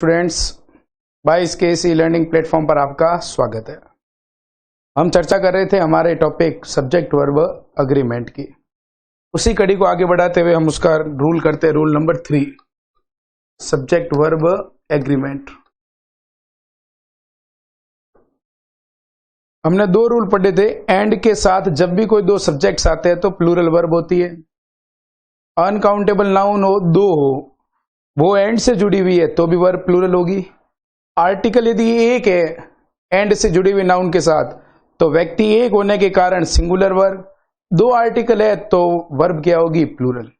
Students 22 के सी learning platform पर आपका स्वागत है। हम चर्चा कर रहे थे हमारे टॉपिक सब्जेक्ट वर्ब अग्रीमेंट की। उसी कड़ी को आगे बढ़ाते हुए हम उसका रूल करते हैं। Rule number 3 subject verb agreement. हमने दो रूल पढ़े थे। एंड के साथ जब भी कोई दो सब्जेक्ट्स आते हैं तो प्लूरल वर्ब होती है। अनकाउंटेबल नाउन हो, दो हो, वो एंड से जुड़ी हुई है तो भी वर्ब प्लूरल होगी। आर्टिकल यदि एक है एंड से जुड़ी हुई नाउन के साथ तो व्यक्ति एक होने के कारण सिंगुलर वर्ब। दो आर्टिकल है तो वर्ब क्या होगी? प्लूरल।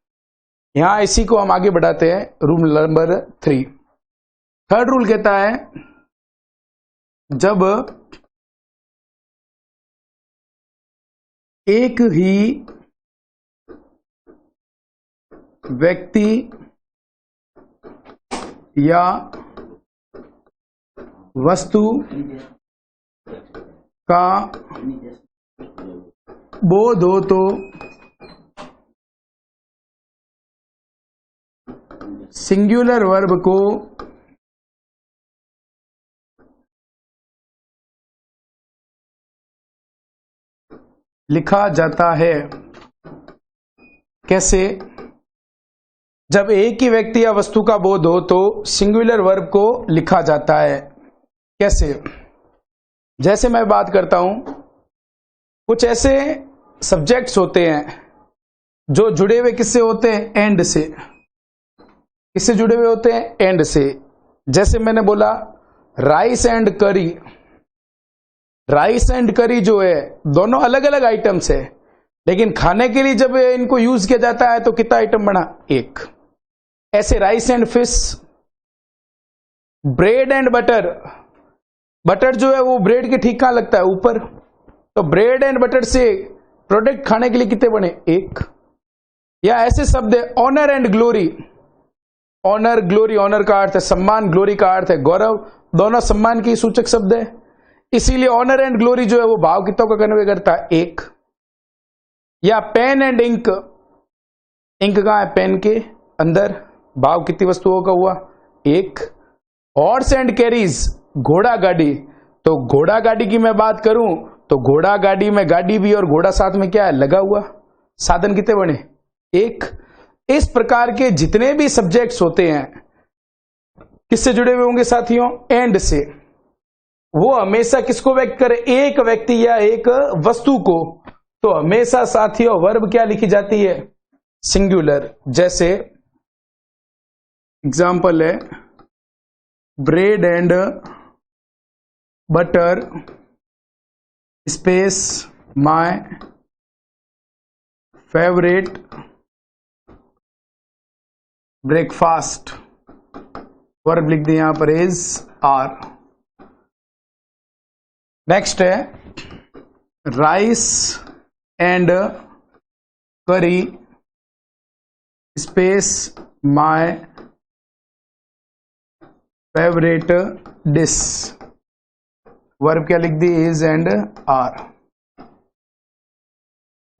यहां इसी को हम आगे बढ़ाते हैं। रूल नंबर 3 थर्ड रूल कहता है जब एक ही व्यक्ति या वस्तु का बोध हो तो सिंगुलर वर्ब को लिखा जाता है। कैसे? जब एक ही व्यक्ति या वस्तु का बोध हो तो सिंगुलर वर्ब को लिखा जाता है। कैसे? जैसे मैं बात करता हूं, कुछ ऐसे सब्जेक्ट्स होते हैं जो जुड़े हुए किससे होते हैं? एंड से। किससे जुड़े हुए होते हैं? एंड से। जैसे मैंने बोला राइस एंड करी। राइस एंड करी जो है दोनों अलग अलग आइटम्स है, लेकिन खाने के लिए जब इनको यूज किया जाता है तो कितना आइटम बना? एक। ऐसे rice and fish, bread and butter. Butter जो है वो ब्रेड के ठीक कहां लगता है? ऊपर। तो ब्रेड एंड बटर से प्रोडक्ट खाने के लिए कितने बने? एक। या ऐसे शब्द है honour and glory. Honour, glory, honour का अर्थ है सम्मान, ग्लोरी का अर्थ है गौरव। दोनों सम्मान की सूचक शब्द है, इसीलिए ऑनर एंड ग्लोरी जो है वो भाव कितनों का कन्वे करता है? एक। या पेन एंड इंक। इंक कहां है? पेन के अंदर। भाव कितनी वस्तुओं का हुआ? एक। हॉर्स एंड कैरीज, घोड़ा गाड़ी। तो घोड़ा गाड़ी की मैं बात करूं तो घोड़ा गाड़ी में गाड़ी भी और घोड़ा साथ में क्या है? लगा हुआ। साधन कितने बने? एक। इस प्रकार के जितने भी सब्जेक्ट्स होते हैं किससे जुड़े हुए होंगे साथियों? एंड से। वो हमेशा किसको व्यक्त करे? एक व्यक्ति या एक वस्तु को। तो हमेशा साथियों वर्ब क्या लिखी जाती है? सिंगुलर। जैसे एग्जाम्पल है bread and butter space my favourite breakfast. Verb लिख दिए यहां पर इज आर। नेक्स्ट है rice and curry space my favourite dish. Verb क्या लिख दी? Is and are.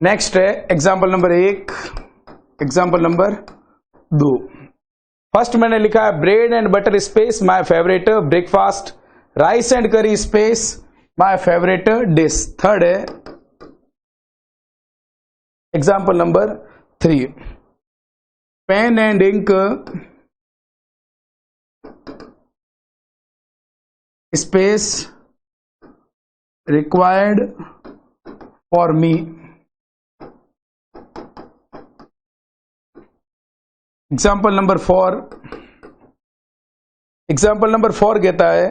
नेक्स्ट है example number 1, example number 2। First मैंने लिखा है bread and butter space my favourite breakfast, rice and curry space my favourite dish. Third है example number 3 pen and ink space required for me. Example number 4, example number 4 कहता है,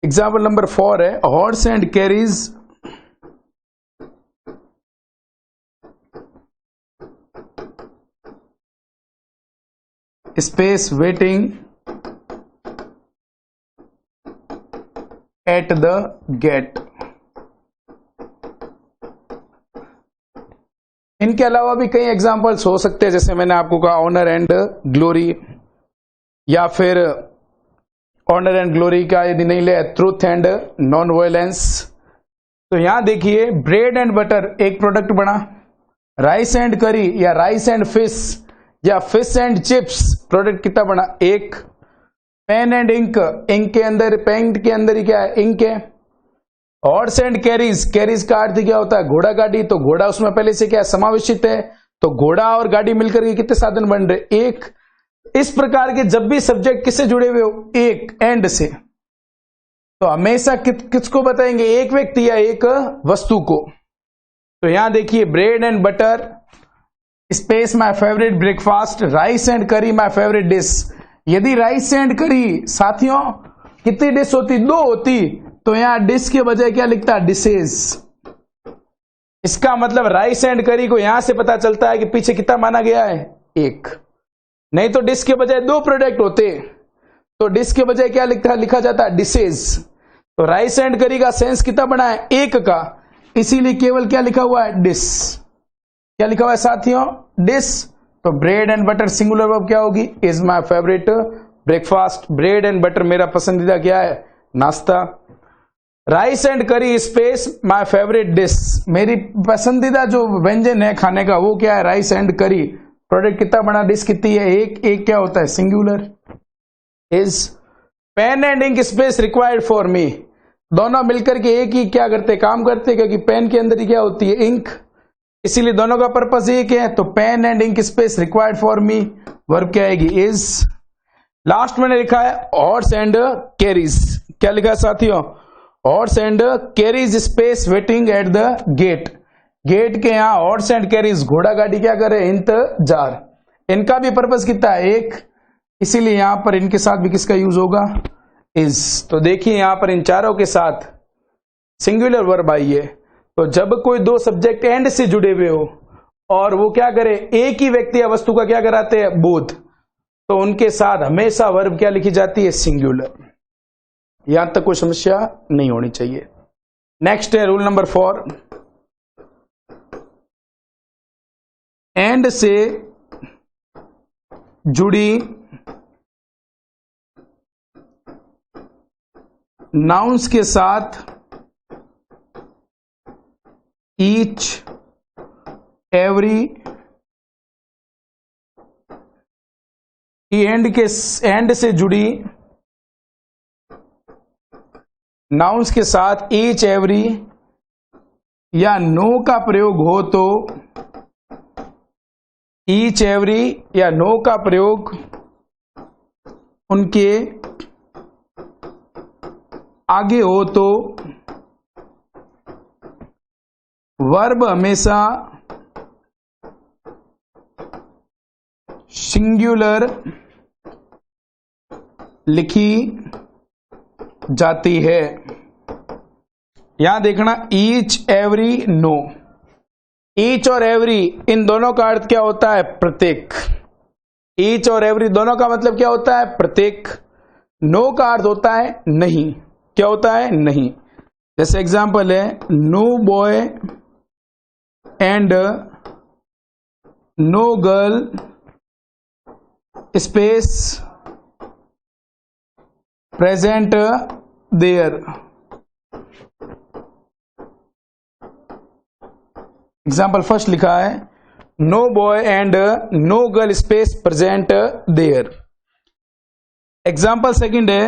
example number 4 है horse and carriage space waiting at the gate. इनके अलावा भी कई examples हो सकते हैं, जैसे मैंने आपको कहा ऑनर एंड ग्लोरी, या फिर ऑनर एंड ग्लोरी का यदि नहीं ले ट्रूथ एंड नॉन वायलेंस। तो यहां देखिए ब्रेड एंड बटर एक प्रोडक्ट बना, राइस एंड करी या राइस एंड फिश या फिश एंड चिप्स प्रोडक्ट कितना बना, एक। पेन एंड इंक, इंक के अंदर, पेन के अंदर ही क्या है, इंक है। हॉर्स एंड कैरीज, कैरीज का अर्थ क्या होता है, घोड़ा गाड़ी, तो घोड़ा उसमें पहले से क्या समावेशित है, तो घोड़ा और गाड़ी मिलकर के कितने साधन बन रहे, एक। इस प्रकार के जब भी सब्जेक्ट किससे जुड़े हुए हो, एक, एंड से, तो हमेशा किसको बताएंगे, एक व्यक्ति या एक वस्तु को। तो यहां देखिए, bread and butter space my favourite breakfast, rice and करी माय फेवरेट डिश। यदि राइस एंड करी साथियों कितनी डिश होती, दो होती, तो यहां डिश के बजाय क्या लिखता है, डिशेज। इसका मतलब राइस एंड करी को यहां से पता चलता है कि पीछे कितना माना गया है, एक। नहीं तो डिश के बजाय दो प्रोडक्ट होते, तो डिश के बजाय क्या लिखा जाता है, डिशेज। तो राइस एंड करी का सेंस कितना बना है, एक का, इसीलिए केवल क्या लिखा हुआ है, डिश। क्या लिखा हुआ है साथियों, डिश। तो bread and butter singular verb क्या होगी, is my favourite breakfast. Bread and butter मेरा पसंदीदा क्या है, नाश्ता। Rice and curry space my favourite dish, मेरी पसंदीदा जो व्यंजन है खाने का वो क्या है, राइस एंड करी। प्रोडक्ट कितना बड़ा, डिश कितनी है, एक, एक क्या होता है, singular. Is pen and ink space required for me, दोनों मिलकर के एक ही क्या करते, काम करते, क्योंकि पेन के अंदर ही क्या होती है, इंक, इसीलिए दोनों का पर्पस एक है। तो pen and ink space required for me, verb क्या आएगी, इज। लास्ट मैंने लिखा है हॉर्स एंड कैरीज, क्या लिखा है साथियों, horse and carriage space waiting at the gate. Gate के यहां हॉर्स एंड कैरीज, घोड़ा गाड़ी क्या करे, इंतजार। इनका भी पर्पस कितना है, एक, इसीलिए यहां पर इनके साथ भी किसका यूज होगा, इज। तो देखिए यहां पर इन चारों के साथ सिंगुलर वर्ब आई है। तो जब कोई दो सब्जेक्ट एंड से जुड़े हुए हो और वो क्या करे, एक ही व्यक्ति या वस्तु का क्या कराते हैं, बोध, तो उनके साथ हमेशा वर्ब क्या लिखी जाती है, सिंगुलर। यहां तक कोई समस्या नहीं होनी चाहिए। नेक्स्ट है रूल नंबर 4, एंड से जुड़ी नाउन्स के साथ ईच एवरी, एंड से जुड़ी नाउन्स के साथ ईच एवरी या नो का प्रयोग हो तो ईच एवरी या नो का प्रयोग उनके आगे हो तो वर्ब हमेशा सिंगुलर लिखी जाती है। यहां देखना, ईच एवरी नो, ईच और एवरी इन दोनों का अर्थ क्या होता है, प्रत्येक। ईच और एवरी दोनों का मतलब क्या होता है, प्रत्येक। नो का अर्थ होता है नहीं, क्या होता है, नहीं। जैसे एग्जांपल है, no boy and no girl space present there. Example first लिखा है, no boy and no girl space present there. Example second है,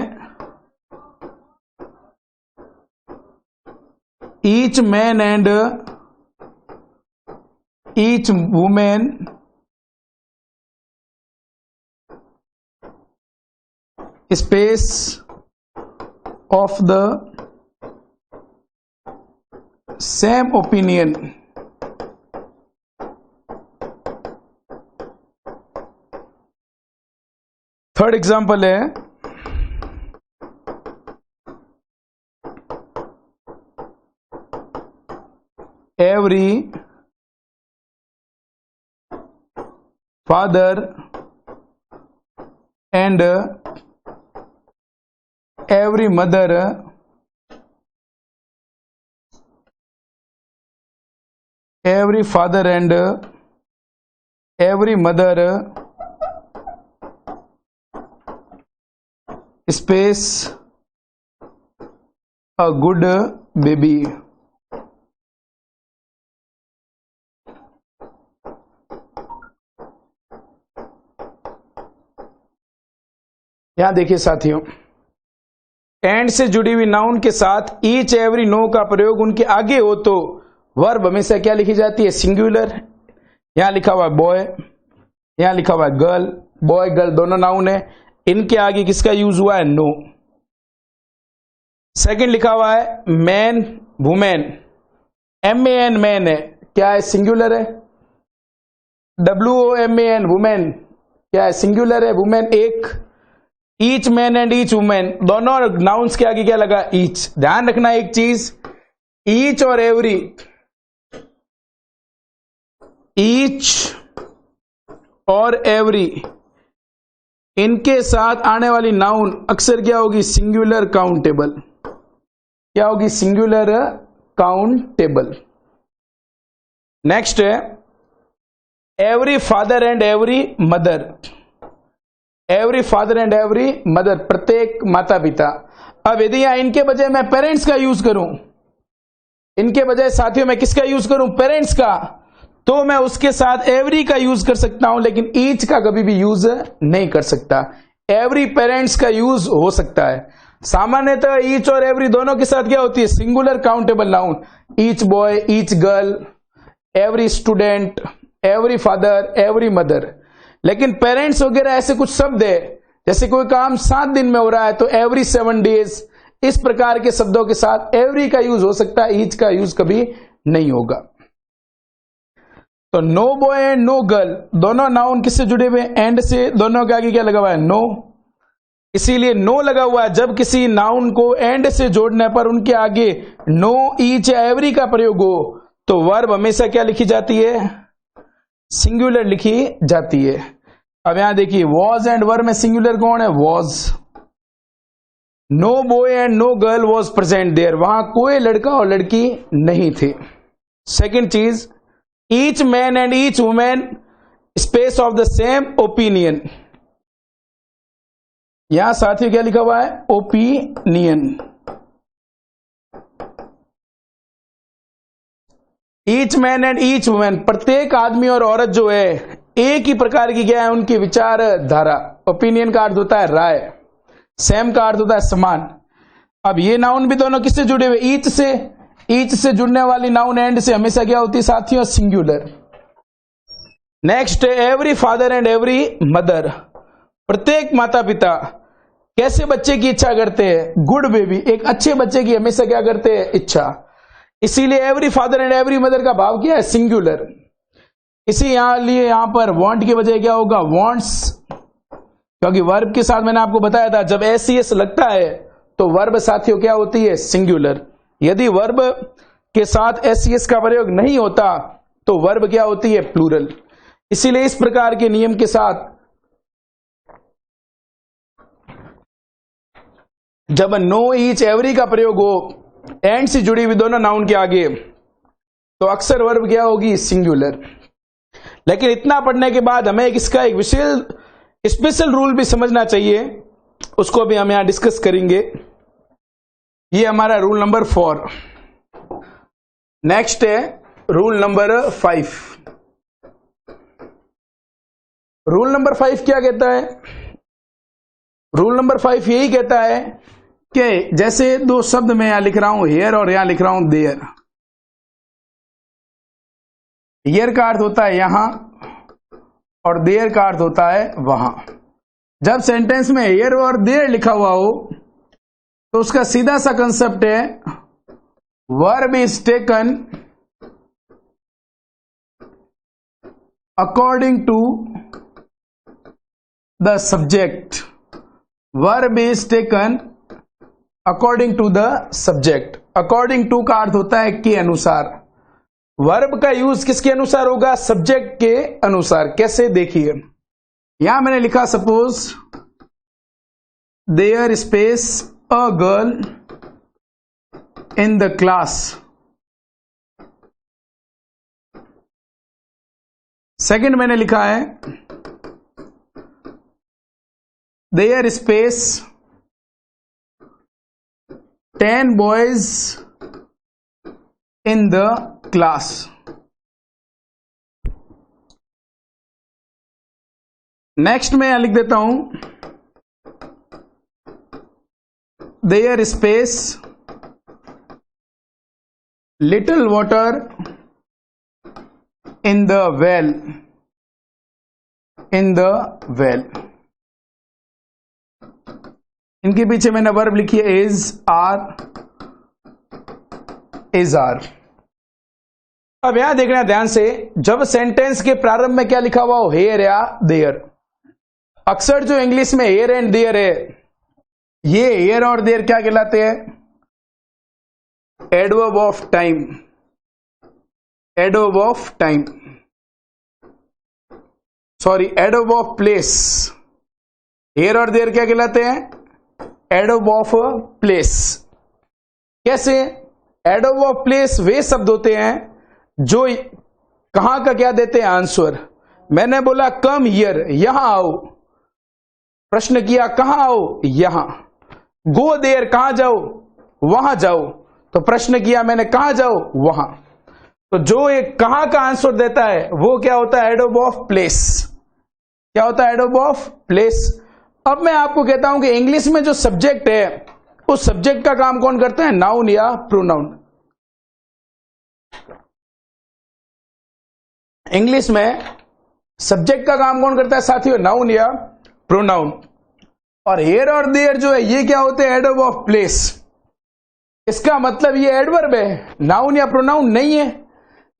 each man and each women space of the same opinion. Third example है, every father and every mother every father and every mother space a good baby. यहां देखिए साथियों, and से जुड़ी हुई noun के साथ ईच एवरी नो का प्रयोग उनके आगे हो तो वर्ब हमेशा क्या लिखी जाती है? सिंगुलर। यहां लिखा हुआ है बॉय, यहां लिखा हुआ है गर्ल। बॉय गर्ल दोनों नाउन है, इनके आगे किसका यूज हुआ है? नो। सेकंड लिखा हुआ है मैन वुमेन, MAN मैन है, क्या है? सिंगुलर है। WOMAN वुमेन, क्या है? सिंगुलर है। वुमेन एक। Each man and each women दोनों नाउन्स के आगे क्या लगा? ईच। ध्यान रखना एक चीज, ईच और एवरी, ईच और एवरी, इनके साथ आने वाली नाउन अक्सर क्या होगी? Singular countable. क्या होगी? Singular countable. नेक्स्ट है every father and every mother. Every father and every mother, प्रत्येक माता पिता। अब यदि यहां इनके बजाय मैं पेरेंट्स का यूज करूं, इनके बजाय साथियों मैं किसका यूज करूं? पेरेंट्स का, तो मैं उसके साथ एवरी का यूज कर सकता हूं, लेकिन ईच का कभी भी यूज नहीं कर सकता। एवरी पेरेंट्स का यूज हो सकता है। सामान्यतः ईच और एवरी दोनों के साथ क्या होती है? Singular countable noun. Each boy, each girl, every student, every father, every mother. लेकिन पेरेंट्स वगैरह ऐसे कुछ शब्द है, जैसे कोई काम 7 दिन में हो रहा है तो एवरी 7 डेज, इस प्रकार के शब्दों के साथ एवरी का यूज हो सकता है, ईच का यूज कभी नहीं होगा। तो no boy and no girl दोनों नाउन किससे जुड़े हुए? एंड से। दोनों के आगे क्या लगा हुआ है? नो। इसीलिए नो लगा हुआ है। जब किसी नाउन को एंड से जोड़ने पर उनके आगे नो, ईच या एवरी का प्रयोग हो तो वर्ब हमेशा क्या लिखी जाती है? सिंगुलर लिखी जाती है। अब यहां देखिए वॉज एंड वर में सिंगुलर कौन है? Was. No boy and no girl was present there, वहां कोई लड़का और लड़की नहीं थे। सेकेंड चीज, each man and each women space of the same opinion. यहां साथियों क्या लिखा हुआ है? Opinion. Each man and each women, प्रत्येक आदमी और औरत जो है एक ही प्रकार की क्या है? उनकी विचारधारा। ओपिनियन का अर्थ होता है राय, सेम का अर्थ होता है समान। अब ये नाउन भी दोनों किससे जुड़े हुए? ईच से। ईच से जुड़ने वाली नाउन एंड से हमेशा क्या होती है साथियों? Singular. Next, every father and every mother, प्रत्येक माता पिता कैसे बच्चे की इच्छा करते हैं? गुड बेबी, एक अच्छे बच्चे की हमेशा क्या करते हैं? इच्छा। इसीलिए every father and every mother का भाव क्या है? सिंगुलर। इसी लिए यहां पर वांट के बजाय क्या होगा? वांट्स, क्योंकि वर्ब के साथ मैंने आपको बताया था जब एस लगता है तो वर्ब साथियों क्या होती है? सिंगुलर। यदि वर्ब के साथ एस का प्रयोग नहीं होता तो वर्ब क्या होती है? प्लूरल। इसीलिए इस प्रकार के नियम के साथ जब नो, ईच, एवरी का प्रयोग हो एंड से जुड़ी हुई दोनों नाउन के आगे तो अक्सर वर्ब क्या होगी? सिंगुलर। लेकिन इतना पढ़ने के बाद हमें इसका एक विशेष स्पेशल रूल भी समझना चाहिए, उसको भी हम यहां डिस्कस करेंगे। ये हमारा रूल नंबर 4। नेक्स्ट है रूल नंबर 5। रूल नंबर 5 क्या कहता है? रूल नंबर 5 यही कहता है कि जैसे दो शब्द मैं यहां लिख रहा हूं हेयर और यहां लिख रहा हूं देयर। हियर का अर्थ होता है यहां और देयर का अर्थ होता है वहां। जब सेंटेंस में हियर और देयर लिखा हुआ हो तो उसका सीधा सा कंसेप्ट है verb is taken according to the subject. Verb is taken according to the subject. According to का अर्थ होता है के अनुसार। वर्ब का यूज किसके अनुसार होगा? सब्जेक्ट के अनुसार। कैसे? देखिए यहां मैंने लिखा suppose there space a girl in the class. Second मैंने लिखा है there space 10 boys in the class. Next मैं यहां लिख देता हूं there space little water in the well, in the well. इनके पीछे मैंने वर्ब लिखी है इज, आर, इज आर। अब यहां देखना ध्यान से, जब सेंटेंस के प्रारंभ में क्या लिखा हुआ हो, हेयर या देयर। अक्सर जो इंग्लिश में हेयर एंड देयर है, ये हेयर और देयर क्या कहलाते हैं, adverb of time, adverb of time, sorry adverb of place. Here और देयर क्या कहलाते हैं, एडवर्ब ऑफ प्लेस। कैसे, एडवर्ब ऑफ प्लेस वे शब्द होते हैं जो कहां का क्या देते हैं, आंसर। मैंने बोला कम हियर, यहां आओ, प्रश्न किया कहां आओ, यहां। गो देयर, कहां जाओ, वहां जाओ, तो प्रश्न किया मैंने कहां जाओ, वहां। तो जो एक कहां का आंसर देता है वो क्या होता है, एडवर्ब ऑफ प्लेस। क्या होता है, एडवर्ब ऑफ प्लेस। अब मैं आपको कहता हूं कि इंग्लिश में जो सब्जेक्ट है, उस सब्जेक्ट का काम कौन करता है, नाउन या प्रोनाउन। इंग्लिश में सब्जेक्ट का काम कौन करता है साथियों, नाउन या प्रोनाउन। और हियर और देयर जो है ये क्या होते हैं, एडवर्ब ऑफ प्लेस। इसका मतलब ये एडवर्ब है, नाउन या प्रोनाउन नहीं है।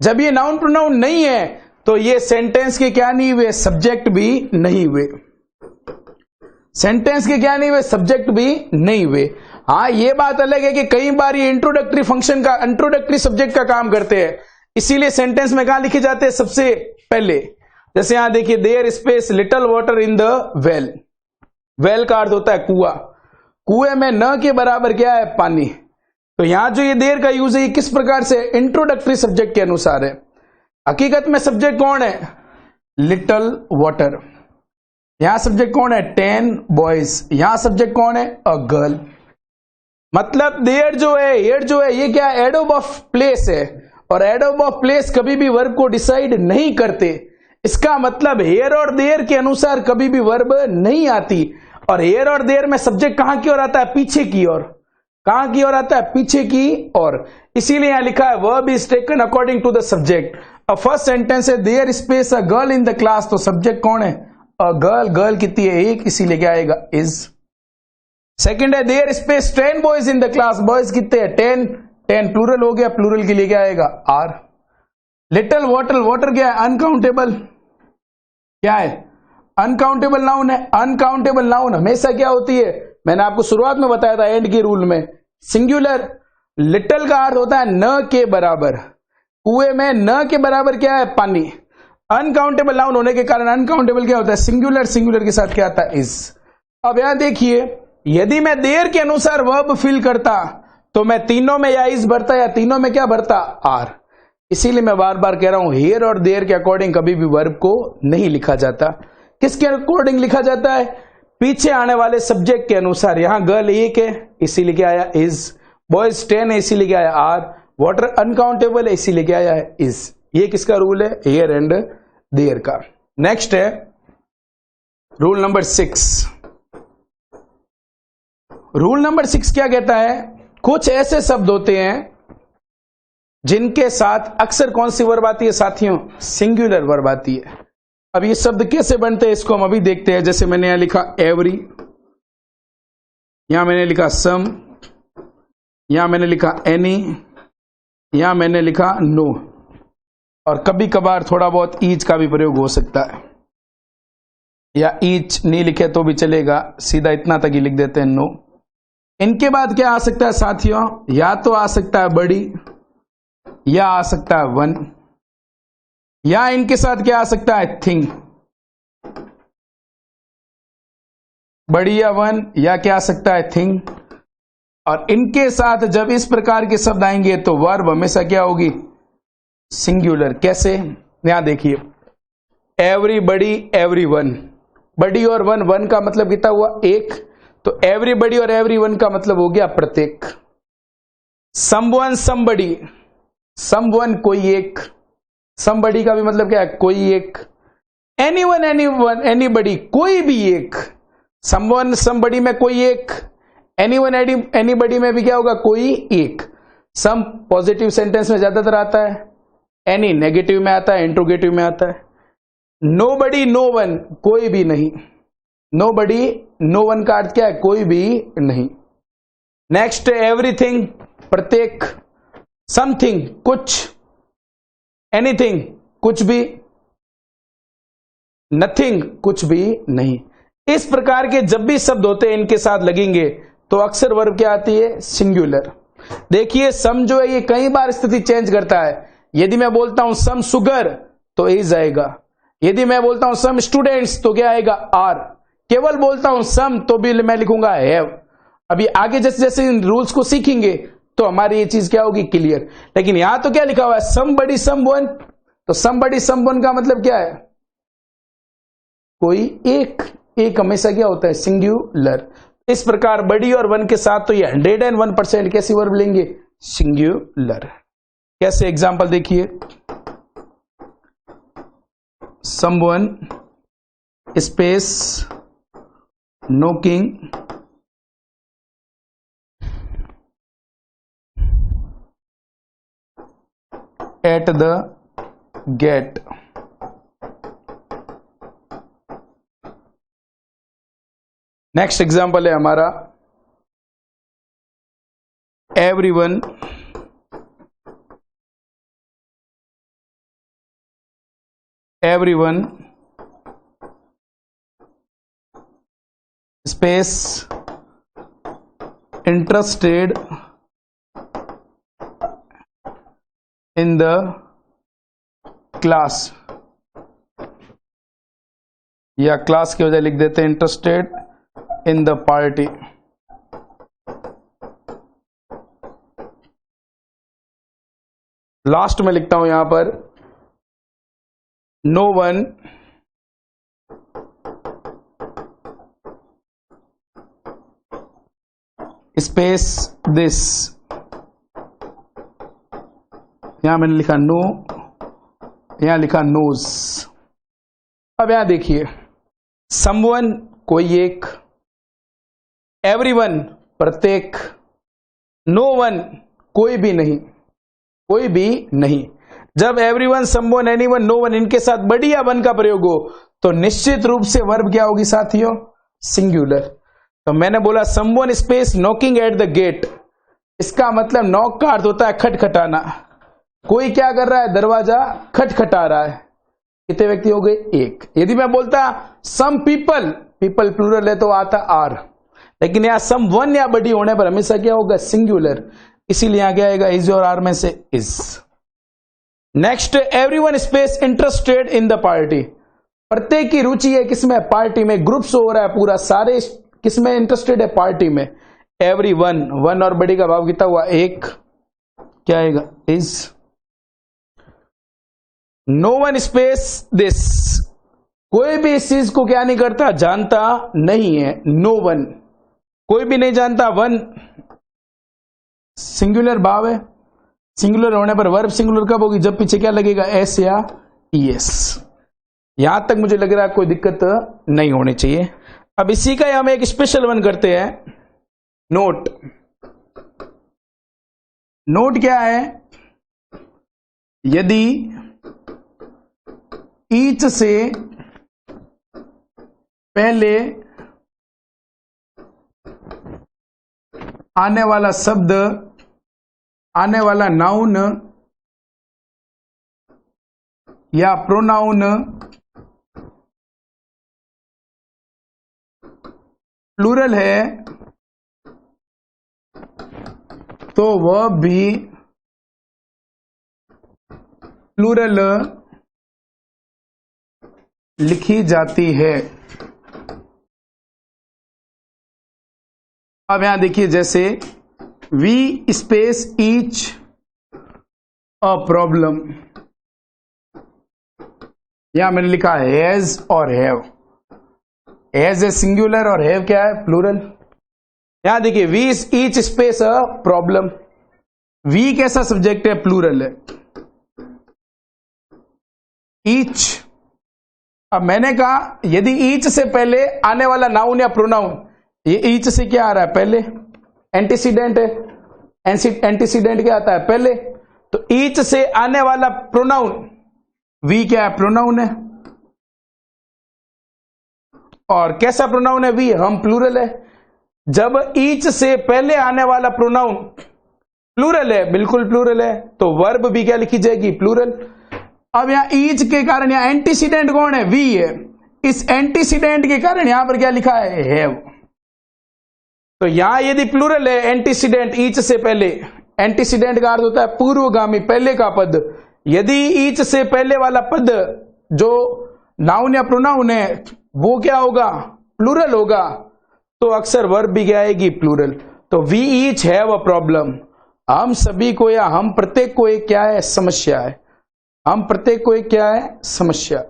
जब ये नाउन प्रोनाउन नहीं है तो ये सेंटेंस के क्या नहीं हुए, सब्जेक्ट भी नहीं हुए। सेंटेंस के क्या नहीं हुए, सब्जेक्ट भी नहीं हुए। हाँ, ये बात अलग है कि कई बार ये इंट्रोडक्टरी फंक्शन का, इंट्रोडक्टरी सब्जेक्ट का काम करते हैं, इसीलिए सेंटेंस में कहां लिखे जाते हैं, सबसे पहले। जैसे यहां देखिए, there space little water in the well. Well का अर्थ होता है कुआं। कुएं में न के बराबर क्या है, पानी। तो यहां जो ये देयर का यूज है, ये किस प्रकार से, इंट्रोडक्टरी सब्जेक्ट के अनुसार है। हकीकत में सब्जेक्ट कौन है, लिटिल वाटर। यहां सब्जेक्ट कौन है, 10 बॉयज। यहां सब्जेक्ट कौन है, अ गर्ल। मतलब देयर जो है, हियर जो है, ये क्या है, एडवर्ब ऑफ प्लेस है। और एडवर्ब ऑफ प्लेस कभी भी वर्ब को डिसाइड नहीं करते। इसका मतलब हियर और देयर के अनुसार कभी भी वर्ब नहीं आती। और हियर और देयर में सब्जेक्ट कहां की ओर आता है, पीछे की ओर। कहां की ओर आता है, पीछे की ओर। इसीलिए यहां लिखा है verb is taken according to the subject. अब फर्स्ट सेंटेंस है there space a girl in the class, तो सब्जेक्ट कौन है, अ गर्ल। गर्ल कितनी है, एक, इसीलिए क्या आएगा, इज। सेकंड है there space 10 boys in the class, boys कितने हैं, 10। 10 प्लूरल हो गया, प्लूरल के लिए क्या आएगा, आर। लिटिल वाटर, वाटर क्या है, अनकाउंटेबल। क्या है, अनकाउंटेबल नाउन है। अनकाउंटेबल नाउन हमेशा क्या होती है, मैंने आपको शुरुआत में बताया था एंड के रूल में, सिंगुलर। लिटिल का अर्थ होता है न के बराबर। कुएं में न के बराबर क्या है, पानी। अनकाउंटेबल नाउन होने के कारण अनकाउंटेबल क्या होता है, सिंगुलर। सिंगुलर के साथ क्या आता है, इज। अब यहां देखिए, यदि मैं देयर के अनुसार वर्ब फिल करता तो मैं तीनों में या इज भरता या तीनों में क्या भरता, आर। इसीलिए मैं बार बार कह रहा हूं, हियर और देयर के अकॉर्डिंग कभी भी वर्ब को नहीं लिखा जाता। किसके अकॉर्डिंग लिखा जाता है, पीछे आने वाले सब्जेक्ट के अनुसार। यहां गर्ल एक है, इसीलिए क्या आया, इज। बॉयज 10 है, इसीलिए क्या आया, आर। वाटर अनकाउंटेबल है, इसीलिए क्या आया है, इज। ये किसका रूल है, हियर एंड देयर का। नेक्स्ट है रूल नंबर 6। रूल नंबर 6 क्या कहता है, कुछ ऐसे शब्द होते हैं जिनके साथ अक्सर कौन सी वर्ब आती है साथियों, सिंगुलर वर्ब आती है। अब ये शब्द कैसे बनते हैं इसको हम अभी देखते हैं। जैसे मैंने यहां लिखा एवरी, यहां मैंने लिखा सम, यहां मैंने लिखा एनी, यहां मैंने लिखा नो। और कभी कभार थोड़ा बहुत ईच का भी प्रयोग हो सकता है, या ईच नहीं लिखे तो भी चलेगा, सीधा इतना तक ही लिख देते हैं, नो। इनके बाद क्या आ सकता है साथियों, या तो आ सकता है बड़ी, या आ सकता है वन, या इनके साथ क्या आ सकता है, थिंग। बड़ी या वन, या क्या आ सकता है, थिंग। और इनके साथ जब इस प्रकार के शब्द आएंगे तो वर्ब हमेशा क्या होगी, सिंगुलर। कैसे, यहां देखिए, एवरीबडी, एवरीवन। बडी और वन, वन का मतलब कितना हुआ, एक। तो एवरीबडी और एवरीवन का मतलब हो गया प्रत्येक। Someone, somebody. समवन कोई एक, समबडी का भी मतलब क्या है, कोई एक। एनीवन, एनीवन, एनीबडी कोई भी एक। समवन, समबडी में कोई एक, एनीवन एनीबडी में भी क्या होगा, कोई एक। सम पॉजिटिव सेंटेंस में ज्यादातर आता है, एनी नेगेटिव में आता है, इंट्रोगेटिव में आता है। नोबडी नो वन, कोई भी नहीं। नोबडी नो वन का अर्थ क्या है, कोई भी नहीं। नेक्स्ट एवरीथिंग, प्रत्येक। समथिंग, कुछ। एनीथिंग, कुछ भी। नथिंग, कुछ भी नहीं। इस प्रकार के जब भी शब्द होते हैं इनके साथ लगेंगे तो अक्सर वर्ब क्या आती है, सिंगुलर। देखिए सम जो है ये कई बार स्थिति चेंज करता है। यदि मैं बोलता हूं सम सुगर तो इज आएगा, यदि मैं बोलता हूं सम स्टूडेंट्स तो क्या आएगा, आर। केवल बोलता हूं सम तो भी मैं लिखूंगा हैव। अभी आगे जैसे जैसे इन रूल्स को सीखेंगे तो हमारी ये चीज क्या होगी, क्लियर। लेकिन यहां तो क्या लिखा हुआ है, समबडी समवन, तो समबडी समवन का मतलब क्या है, कोई एक। एक हमेशा क्या होता है, सिंगुलर। इस प्रकार बड़ी और वन के साथ तो ये 101% कैसी वर्ब लेंगे, सिंगुलर। कैसे, एग्जांपल देखिए। Someone space knocking at the gate. Next example है हमारा, everyone space interested in the class, या क्लास की वजह लिख देते हैं interested in the party. Last में लिखता हूं यहां पर, नो वन स्पेस दिस। यहां मैंने लिखा नो, यहां लिखा नोज। अब यहां देखिए, समवन कोई एक, एवरीवन प्रत्येक, नो वन कोई भी नहीं, कोई भी नहीं। जब everyone, someone, anyone, no one इनके साथ बड़ी या वन का प्रयोग हो तो निश्चित रूप से वर्ब क्या होगी साथियों, सिंगुलर। तो मैंने बोला someone space knocking at the gate, इसका मतलब नॉक का अर्थ होता है खटखटाना। कोई क्या कर रहा है, दरवाजा खटखटा रहा है। कितने व्यक्ति हो गए, एक। यदि मैं बोलता सम पीपल, पीपल प्लूरल है तो आता आर, लेकिन यहां सम वन या बड़ी होने पर हमेशा क्या होगा, सिंगुलर। इसीलिए यहां क्या आएगा, इज और आर में से is. Next, everyone space interested in the party. प्रत्येक की रुचि है किसमें, पार्टी में। ग्रुप शो हो रहा है पूरा, सारे किसमें इंटरेस्टेड है, पार्टी में। एवरीवन, वन और बड़ी का भाव कितना हुआ, एक। क्या आएगा, is. No one space this, कोई भी इस चीज को क्या नहीं करता, जानता नहीं है। नो वन, कोई भी नहीं जानता। वन सिंगुलर भाव है, सिंगुलर होने पर वर्ब सिंगुलर कब होगी, जब पीछे क्या लगेगा, एस या ईएस। यहां तक मुझे लग रहा है कोई दिक्कत नहीं होनी चाहिए। अब इसी का हम एक स्पेशल वन करते हैं, नोट। नोट क्या है, यदि ईच से पहले आने वाला शब्द, आने वाला नाउन या प्रोनाउन प्लूरल है तो वह भी प्लूरल लिखी जाती है। अब यहां देखिए, जैसे we space each a problem, यहां मैंने लिखा हैज और हैव। हैज है सिंगुलर और हैव क्या है, प्लूरल। यहां देखिए, we each space a problem, we कैसा सब्जेक्ट है, प्लूरल है। ईच, अब मैंने कहा यदि ईच से पहले आने वाला नाउन या प्रोनाउन, ये ईच से क्या आ रहा है, पहले, एंटीसीडेंट है, एंटीसीडेंट क्या आता है पहले, तो ईच से आने वाला प्रोनाउन वी क्या है, प्रोनाउन है, और कैसा प्रोनाउन है वी, हम प्लूरल है। जब ईच से पहले आने वाला प्रोनाउन प्लूरल है, बिल्कुल प्लूरल है, तो वर्ब भी क्या लिखी जाएगी, प्लूरल। अब यहां ईच के कारण यहां एंटीसीडेंट कौन है, वी है, इस एंटीसीडेंट के कारण यहां पर क्या लिखा है, हैव। तो यहां यदि प्लूरल है एंटीसीडेंट ईच से पहले, एंटीसीडेंट का अर्थ होता है पूर्वगामी, पहले का पद। यदि ईच से पहले वाला पद जो नाउन या प्रोनाउन है वो क्या होगा, प्लूरल होगा, तो अक्सर वर्ब भी क्या आएगी, प्लूरल। तो we each have a problem, हम सभी को या हम प्रत्येक को एक क्या है, समस्या है, हम प्रत्येक को एक क्या है, समस्या।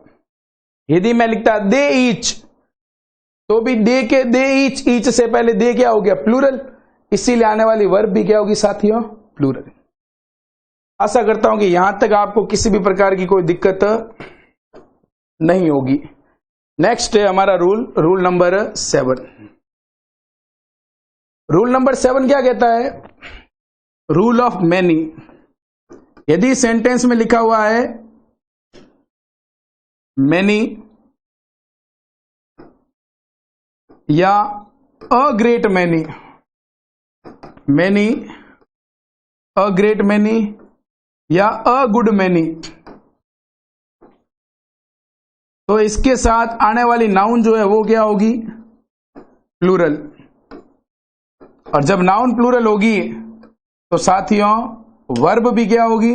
यदि मैं लिखता दे ईच, तो भी दे के दे ईच, ईच से पहले दे क्या हो गया, प्लूरल, इसीलिए आने वाली वर्ब भी क्या होगी साथियों, प्लूरल। आशा करता हूं कि यहां तक आपको किसी भी प्रकार की कोई दिक्कत नहीं होगी। नेक्स्ट है हमारा रूल नंबर 7। रूल नंबर 7 क्या कहता है, रूल ऑफ मैनी। यदि सेंटेंस में लिखा हुआ है मैनी या a great many, many, a great many या अ गुड मैनी, तो इसके साथ आने वाली नाउन जो है वो क्या होगी, प्लूरल। और जब नाउन प्लूरल होगी तो साथियों वर्ब भी क्या होगी,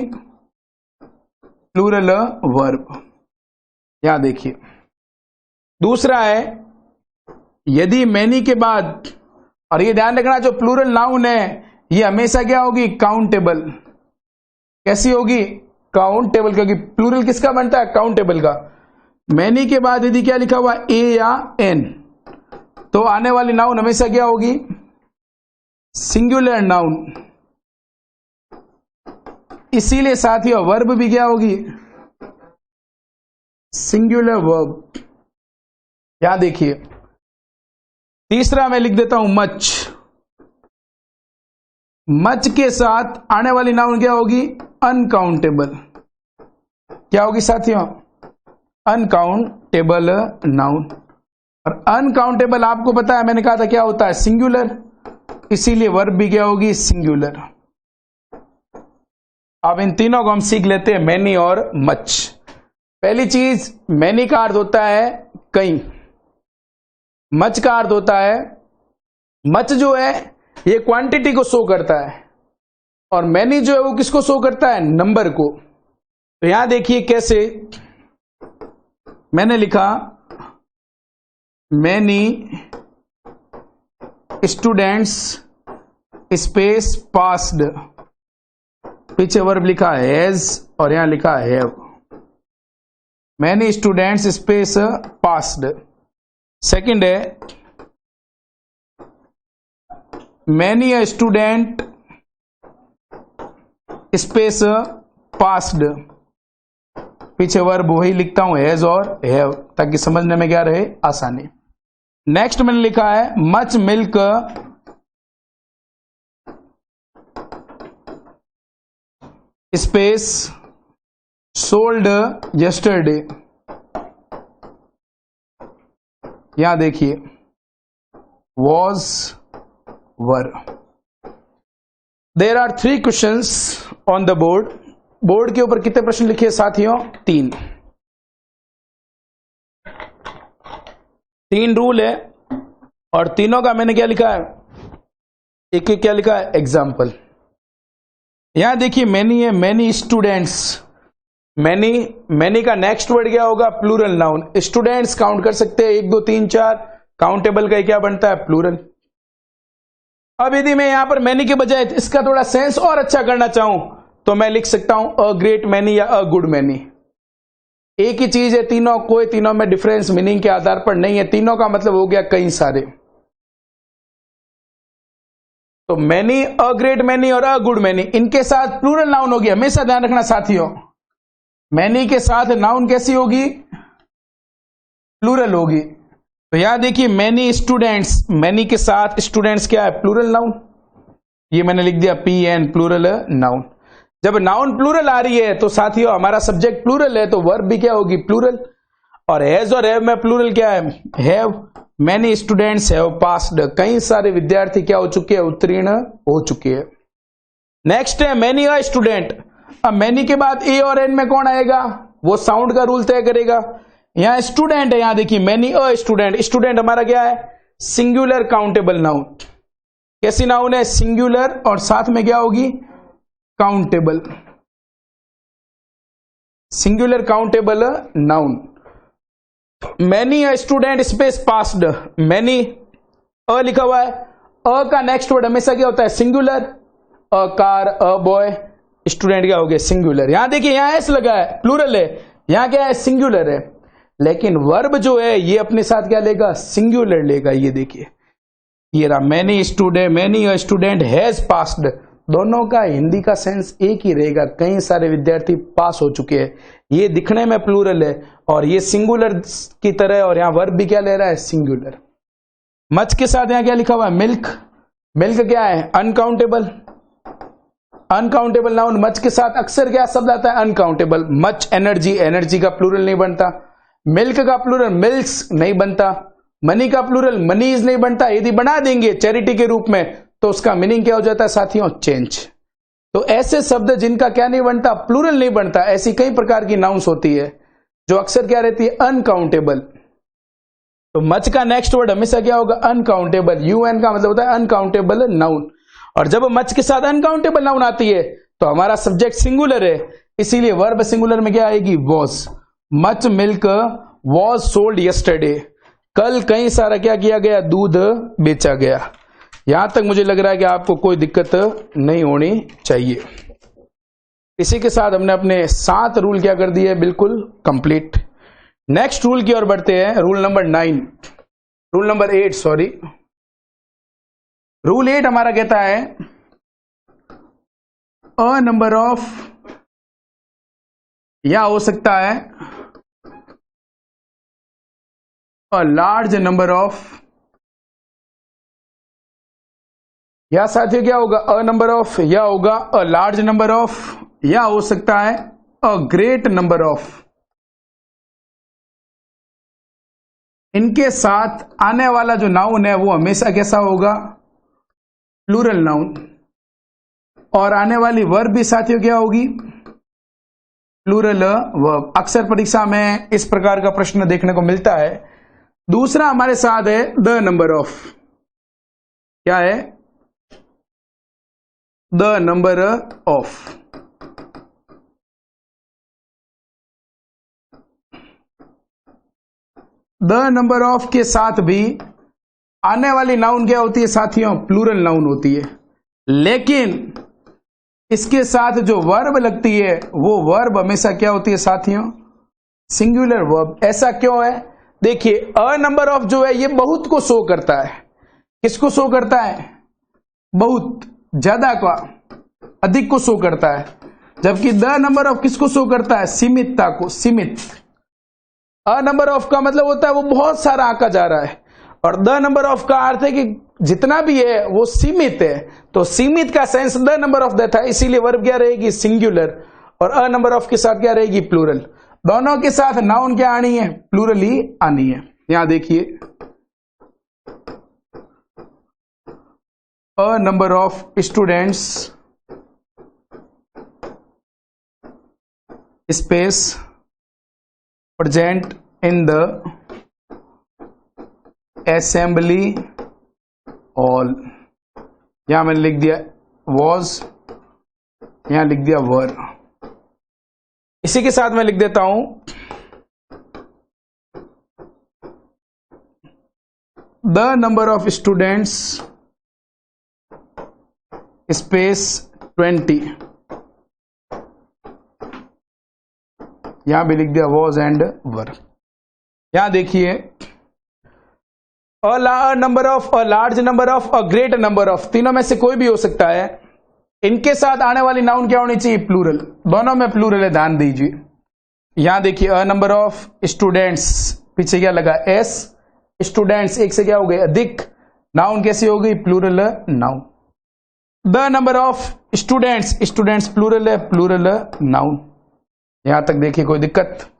प्लूरल वर्ब। यहां देखिए दूसरा है, यदि मैनी के बाद, और ये ध्यान रखना जो प्लूरल नाउन है ये हमेशा क्या होगी, काउंटेबल। कैसी होगी, काउंटेबल, क्योंकि प्लूरल किसका बनता है, काउंटेबल का। मैनी के बाद यदि क्या लिखा हुआ ए या एन, तो आने वाली नाउन हमेशा क्या होगी, सिंगुलर नाउन। इसीलिए साथियों वर्ब भी क्या होगी, सिंगुलर वर्ब। यहां देखिए तीसरा मैं लिख देता हूं मच, मच के साथ आने वाली नाउन क्या होगी, अनकाउंटेबल। क्या होगी साथियों, अनकाउंटेबल नाउन। और अनकाउंटेबल आपको पता है, मैंने कहा था क्या होता है, सिंगुलर, इसीलिए वर्ब भी क्या होगी, सिंगुलर। अब इन तीनों को हम सीख लेते हैं, मैनी और मच। पहली चीज, मैनी का अर्थ होता है कई, मच का अर्थ होता है, मच जो है ये क्वांटिटी को शो करता है, और मैनी जो है वो किसको शो करता है, नंबर को। तो यहां देखिए कैसे मैंने लिखा, मैनी स्टूडेंट्स स्पेस पास्ड, पीछे वर्ब लिखा हैज और यहां लिखा have. Many students space passed. Second है, many a student space passed, पीछे वर्ब वही लिखता हूं हैज और हैव, ताकि समझने में क्या रहे, आसानी। नेक्स्ट मैंने लिखा है much milk space sold yesterday. यहां देखिए was were. There are 3 questions on the board. Board के ऊपर कितने प्रश्न लिखे साथियों, 3 रूल है, और तीनों का मैंने क्या लिखा है, एक एक क्या लिखा है, एग्जाम्पल। यहां देखिए मैनी है, मैनी स्टूडेंट्स, मैनी का नेक्स्ट वर्ड क्या होगा, प्लूरल नाउन। स्टूडेंट्स काउंट कर सकते हैं 1 2 3 4, काउंटेबल का क्या बनता है, प्लूरल। अब यदि मैं यहां पर मैनी के बजाय इसका थोड़ा सेंस और अच्छा करना चाहूं तो मैं लिख सकता हूं अ ग्रेट मैनी या अ गुड मैनी। एक ही चीज है तीनों, कोई तीनों में डिफरेंस मीनिंग के आधार पर नहीं है, तीनों का मतलब हो गया कई सारे। तो मैनी, अ ग्रेट मैनी और अ गुड मैनी, इनके साथ प्लूरल नाउन होगी। हमेशा ध्यान रखना साथियों, मैनी के साथ नाउन कैसी होगी, प्लूरल होगी। तो यहां देखिए मैनी स्टूडेंट्स, मैनी के साथ स्टूडेंट्स क्या है, प्लूरल नाउन। ये मैंने लिख दिया पी एन प्लूरल नाउन। जब नाउन प्लूरल आ रही है तो साथियों हमारा सब्जेक्ट प्लूरल है तो वर्ब भी क्या होगी प्लूरल। और हैज और हैव में प्लूरल क्या है, have many students have passed, कई सारे विद्यार्थी क्या हो चुके हैं, उत्तीर्ण हो चुके हैं। नेक्स्ट है मैनी अ स्टूडेंट। अब मैनी के बाद ए और एन में कौन आएगा, वो साउंड का रूल तय करेगा। यहां स्टूडेंट है, यहां देखिए मैनी अ स्टूडेंट, स्टूडेंट हमारा क्या है सिंगुलर काउंटेबल नाउन। कैसी नाउन है, सिंगुलर और साथ में क्या होगी countable, singular countable noun. Many a student space passed, many a लिखा हुआ है, अ का नेक्स्ट वर्ड हमेशा क्या होता है singular, a car a boy, student क्या हो गया सिंगुलर। यहां देखिए यहां एस लगा है प्लूरल है, यहां क्या है सिंगुलर है, लेकिन वर्ब जो है ये अपने साथ क्या लेगा सिंगुलर लेगा। ये देखिए ये रहा many student, many a student has passed, दोनों का हिंदी का सेंस एक ही रहेगा, कई सारे विद्यार्थी पास हो चुके हैं। ये दिखने में प्लूरल है और ये सिंगुलर की तरह, और यहां वर्ब भी क्या ले रहा है सिंगुलर। मच के साथ यहां क्या लिखा हुआ है मिल्क, मिल्क क्या है अनकाउंटेबल, अनकाउंटेबल नाउन। मच के साथ अक्सर क्या शब्द आता है अनकाउंटेबल। मच एनर्जी, एनर्जी का प्लूरल नहीं बनता। मिल्क का प्लूरल मिल्क्स नहीं बनता। मनी का प्लूरल मनीज नहीं बनता। यदि बना देंगे चैरिटी के रूप में तो उसका मीनिंग क्या हो जाता है साथियों चेंज। तो ऐसे शब्द जिनका क्या नहीं बनता प्लूरल नहीं बनता, ऐसी कई प्रकार की नाउन्स होती है जो अक्सर क्या रहती है अनकाउंटेबल। तो मच का नेक्स्ट वर्ड हमेशा क्या होगा अनकाउंटेबल, यूएन का मतलब होता है अनकाउंटेबल नाउन। और जब मच के साथ अनकाउंटेबल नाउन आती है तो हमारा सब्जेक्ट सिंगुलर है, इसीलिए वर्ब सिंगुलर में क्या आएगी was. Much milk was sold yesterday, कल कई सारा क्या किया गया दूध बेचा गया। यहां तक मुझे लग रहा है कि आपको कोई दिक्कत नहीं होनी चाहिए। इसी के साथ हमने अपने 7 रूल क्या कर दिए बिल्कुल कंप्लीट। नेक्स्ट रूल की ओर बढ़ते हैं, rule number 9, rule number 8 sorry. Rule 8 हमारा कहता है अ नंबर ऑफ, या हो सकता है अ लार्ज नंबर ऑफ, या साथियों क्या होगा अ नंबर ऑफ, या होगा अ लार्ज नंबर ऑफ, या हो सकता है अ ग्रेट नंबर ऑफ। इनके साथ आने वाला जो नाउन है वो हमेशा कैसा होगा प्लूरल नाउन, और आने वाली वर्ब भी साथियों क्या होगी प्लूरल वर्ब। अक्सर परीक्षा में इस प्रकार का प्रश्न देखने को मिलता है। दूसरा हमारे साथ है द नंबर ऑफ, क्या है the number of. The number of के साथ भी आने वाली नाउन क्या होती है साथियों प्लूरल नाउन होती है, लेकिन इसके साथ जो वर्ब लगती है वो वर्ब हमेशा क्या होती है साथियों सिंगुलर वर्ब। ऐसा क्यों है, देखिए अ नंबर ऑफ जो है ये बहुत को शो करता है। किसको शो करता है, बहुत ज्यादा का, अधिक को शो करता है। जबकि द नंबर ऑफ किसको शो करता है सीमितता को, सीमित। अ नंबर ऑफ का मतलब होता है वो बहुत सारा आंका जा रहा है, और द नंबर ऑफ का अर्थ है कि जितना भी है वो सीमित है। तो सीमित का सेंस द नंबर ऑफ देता है, इसीलिए वर्ब क्या रहेगी सिंगुलर, और अ नंबर ऑफ के साथ क्या रहेगी प्लूरल। दोनों के साथ नाउन क्या आनी है प्लूरल ही आनी है। यहां देखिए अ number of students space present in the assembly hall, यहां मैंने लिख दिया वॉज, यहां लिख दिया वर। इसी के साथ मैं लिख देता हूं the number of students space 20, यहां भी लिख दिया वॉज एंड वर। यहां देखिए अ number of, a large number of, a great number of, तीनों में से कोई भी हो सकता है। इनके साथ आने वाली नाउन क्या होनी चाहिए प्लूरल, दोनों में प्लूरल है ध्यान दीजिए। यहां देखिए अ नंबर ऑफ स्टूडेंट्स, पीछे क्या लगा एस, स्टूडेंट्स एक से क्या हो गए अधिक, नाउन कैसी हो गई plural noun. The number of students, students plural है, प्लूरल नाउन। यहां तक देखिए कोई दिक्कत?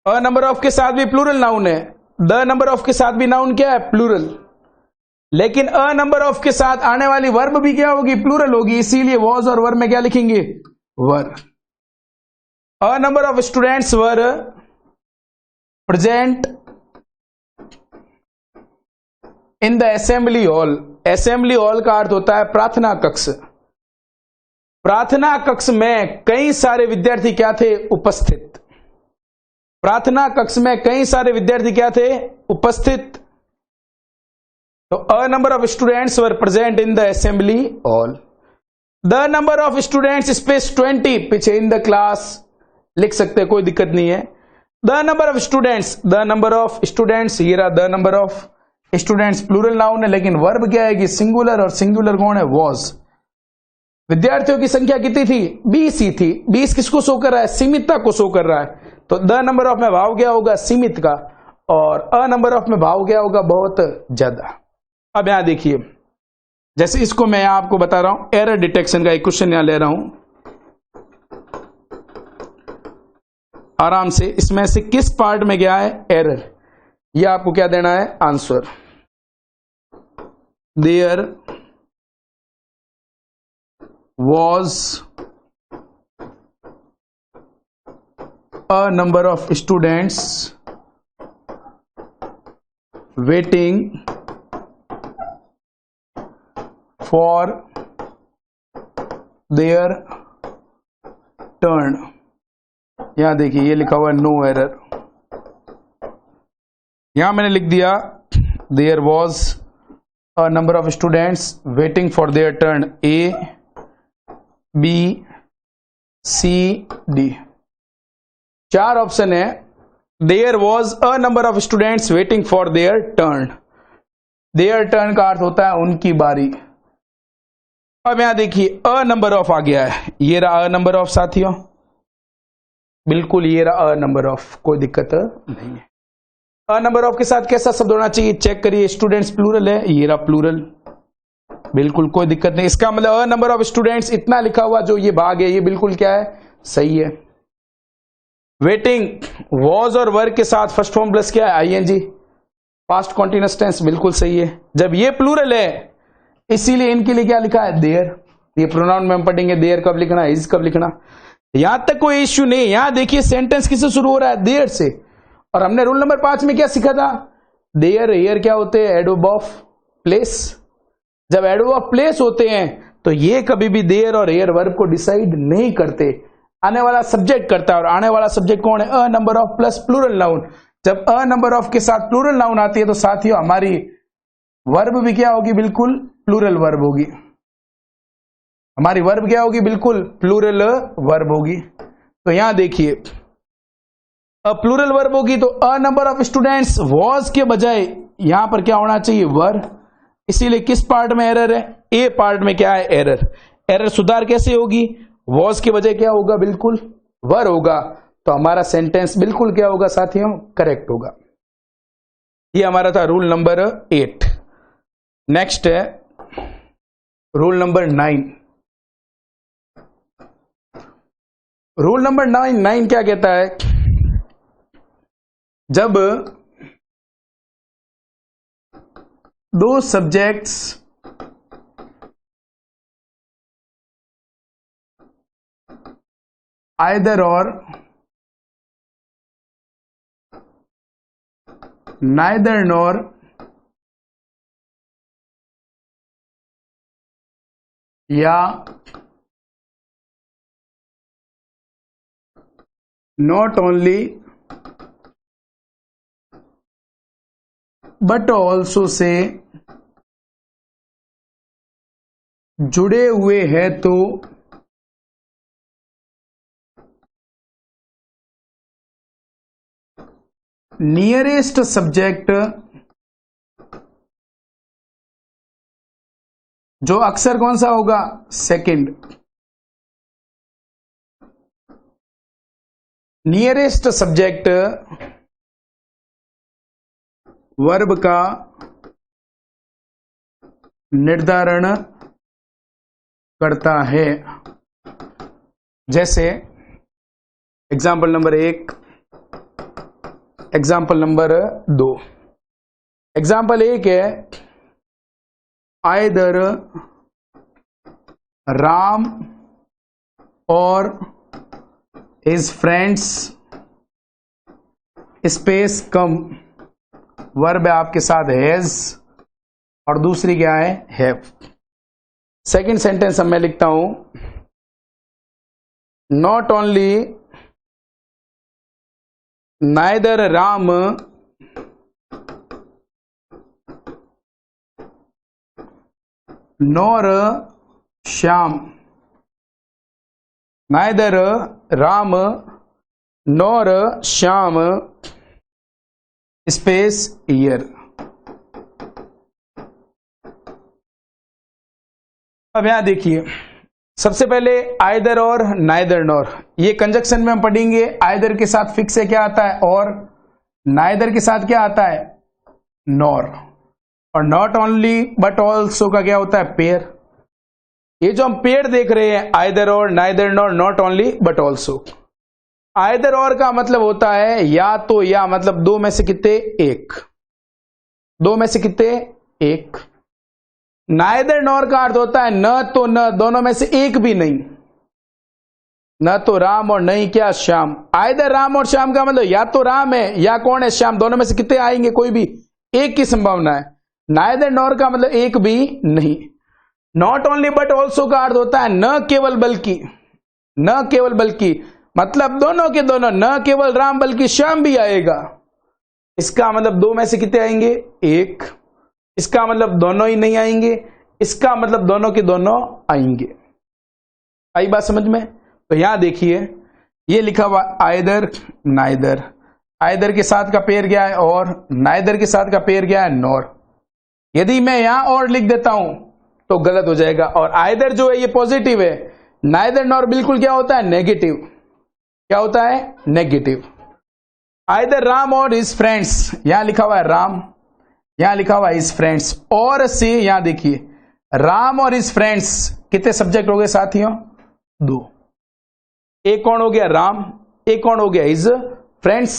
अ नंबर ऑफ के साथ भी प्लूरल नाउन है, द नंबर ऑफ के साथ भी नाउन क्या है, प्लूरल। लेकिन अ नंबर ऑफ के साथ आने वाली वर्ब भी क्या होगी, प्लूरल होगी, इसीलिए वॉज और वर में क्या लिखेंगे, were. A number of students were present in the assembly hall. Assembly hall का अर्थ होता है प्रार्थना कक्ष। प्रार्थना कक्ष में कई सारे विद्यार्थी क्या थे, उपस्थित। प्रार्थना कक्ष में कई सारे विद्यार्थी क्या थे, उपस्थित। तो अ number of students were present in the assembly hall. The number of students space 20 पीछे इन द क्लास लिख सकते हैं, कोई दिक्कत नहीं है। The number of students, the number of students, ये रहा the number of students, plural noun है, लेकिन वर्ब क्या है कि सिंगुलर, और सिंगुलर कौन है, वॉज। विद्यार्थियों की संख्या कितनी थी, 20 ही थी। 20 किसको शो कर रहा है, सीमितता को शो कर रहा है। तो द नंबर ऑफ में भाव क्या होगा, सीमित का, और अ नंबर ऑफ में भाव क्या होगा, बहुत ज्यादा। अब यहां देखिए, जैसे इसको मैं यहां आपको बता रहा हूं, एरर डिटेक्शन का एक क्वेश्चन यहां ले रहा हूं आराम से। इसमें से किस पार्ट में गया है एरर, यह आपको क्या देना है, answer. There was a number of students waiting for their turn। यहां देखिए ये लिखा हुआ है नो एरर, यहां मैंने लिख दिया there was a number of students waiting for their turn, A B C D, 4 option है। There was a number of students waiting for their turn. Their turn का अर्थ होता है उनकी बारी। अब यहां देखिए अ नंबर ऑफ आ गया है, ये रहा अ नंबर ऑफ साथियों, बिल्कुल ये रहा अ नंबर ऑफ, कोई दिक्कत नहीं है। अ नंबर ऑफ के साथ कैसा शब्द होना चाहिए, चेक करिए। स्टूडेंट्स प्लूरल है, ये रहा प्लूरल, बिल्कुल कोई दिक्कत नहीं। इसका मतलब अ नंबर ऑफ स्टूडेंट्स इतना लिखा हुआ जो ये भाग है, ये बिल्कुल क्या है, सही है। वेटिंग वॉज और वर्ग के साथ फर्स्ट फॉर्म प्लस क्या है, आईएनजी, पास्ट कॉन्टिन्यूअस टेंस, बिल्कुल सही है। जब ये प्लूरल है इसीलिए इनके लिए क्या लिखा है, देयर। ये प्रोनाउन में हम पढ़ेंगे देयर कब लिखना, इज कब लिखना, यहां तक कोई इश्यू नहीं। यहां देखिए सेंटेंस किससे शुरू हो रहा है, देयर से। और हमने रूल नंबर 5 में क्या सीखा था, देयर हेयर क्या होते हैं, एडवर्ब ऑफ प्लेस। जब एडवर्ब ऑफ प्लेस होते हैं तो ये कभी भी देयर और हेयर वर्ब को डिसाइड नहीं करते, आने वाला सब्जेक्ट करता है। और आने वाला सब्जेक्ट कौन है, a number of plus plural noun. जब अ नंबर ऑफ के साथ प्लूरल नाउन आती है तो साथियों हमारी वर्ब भी क्या होगी, बिल्कुल प्लूरल वर्ब होगी। हमारी वर्ब क्या होगी, बिल्कुल प्लूरल वर्ब होगी। तो यहां देखिए प्लूरल वर्ब होगी तो अ नंबर ऑफ स्टूडेंट्स वॉज के बजाय यहां पर क्या होना चाहिए, वर। इसीलिए किस पार्ट में एरर है, ए पार्ट में क्या है, एरर। एरर सुधार कैसे होगी, वॉज के बजाय क्या होगा, बिल्कुल वर होगा। तो हमारा सेंटेंस बिल्कुल क्या होगा साथियों, करेक्ट होगा। ये हमारा था रूल नंबर 8। नेक्स्ट है रूल नंबर 9। रूल नंबर 9 क्या कहता है, जब दो सब्जेक्ट्स आइदर और नाइदर नॉर या not only but also say जुड़े हुए हैं तो नियरेस्ट सब्जेक्ट, जो अक्सर कौन सा होगा, सेकंड। नियरेस्ट सब्जेक्ट वर्ब का निर्धारण करता है। जैसे example number 1, example number 2। Example 1 है आइदर राम और हिज फ्रेंड्स स्पेस कम, वर्ब है आपके साथ हैज और दूसरी क्या है हैव। सेकंड सेंटेंस अब मैं लिखता हूं, not only neither Ram nor Shyam, neither Ram nor Shyam space year. अब यहां देखिए, सबसे पहले आइदर और नाइदर नॉर, ये कंजक्शन में हम पढ़ेंगे। आइदर के साथ फिक्स से क्या आता है और नाइदर के साथ क्या आता है नॉर, और नॉट ओनली बट ऑल्सो का क्या होता है पेयर। ये जो हम पेयर देख रहे हैं आइदर और neither nor not only but also, either और का मतलब होता है या तो या, मतलब दो में से कितने एक, दो में से कितने एक। नाइदर नॉर का अर्थ होता है न तो न, दोनों में से एक भी नहीं, न तो राम और नहीं क्या श्याम। आइदर राम और श्याम का मतलब या तो राम है या कौन है श्याम, दोनों में से कितने आएंगे कोई भी एक की संभावना है। नाइदर नॉर का मतलब एक भी नहीं। नॉट ओनली बट ऑल्सो का अर्थ होता है न केवल बल्कि, न केवल बल्कि मतलब दोनों के दोनों, न केवल राम बल्कि श्याम भी आएगा। इसका मतलब दो में से कितने आएंगे एक, इसका मतलब दोनों ही नहीं आएंगे, इसका मतलब दोनों के दोनों आएंगे। आई बात समझ में? तो यहां देखिए ये लिखा हुआ आइदर नाइदर, आइदर के साथ का पेयर क्या है और नाइदर के साथ का पेयर क्या है नॉर। यदि मैं यहां और लिख देता हूं तो गलत हो जाएगा, और आइदर जो है ये पॉजिटिव है, नाइदर नॉर बिल्कुल क्या होता है नेगेटिव। क्या होता है नेगेटिव। आइदर राम और हिज फ्रेंड्स, यहां लिखा हुआ है राम, यहां लिखा हुआ है हिज फ्रेंड्स, और से यहां देखिए राम और हिज फ्रेंड्स कितने सब्जेक्ट हो गए साथियों दो। एक कौन हो गया राम, एक कौन हो गया हिज फ्रेंड्स।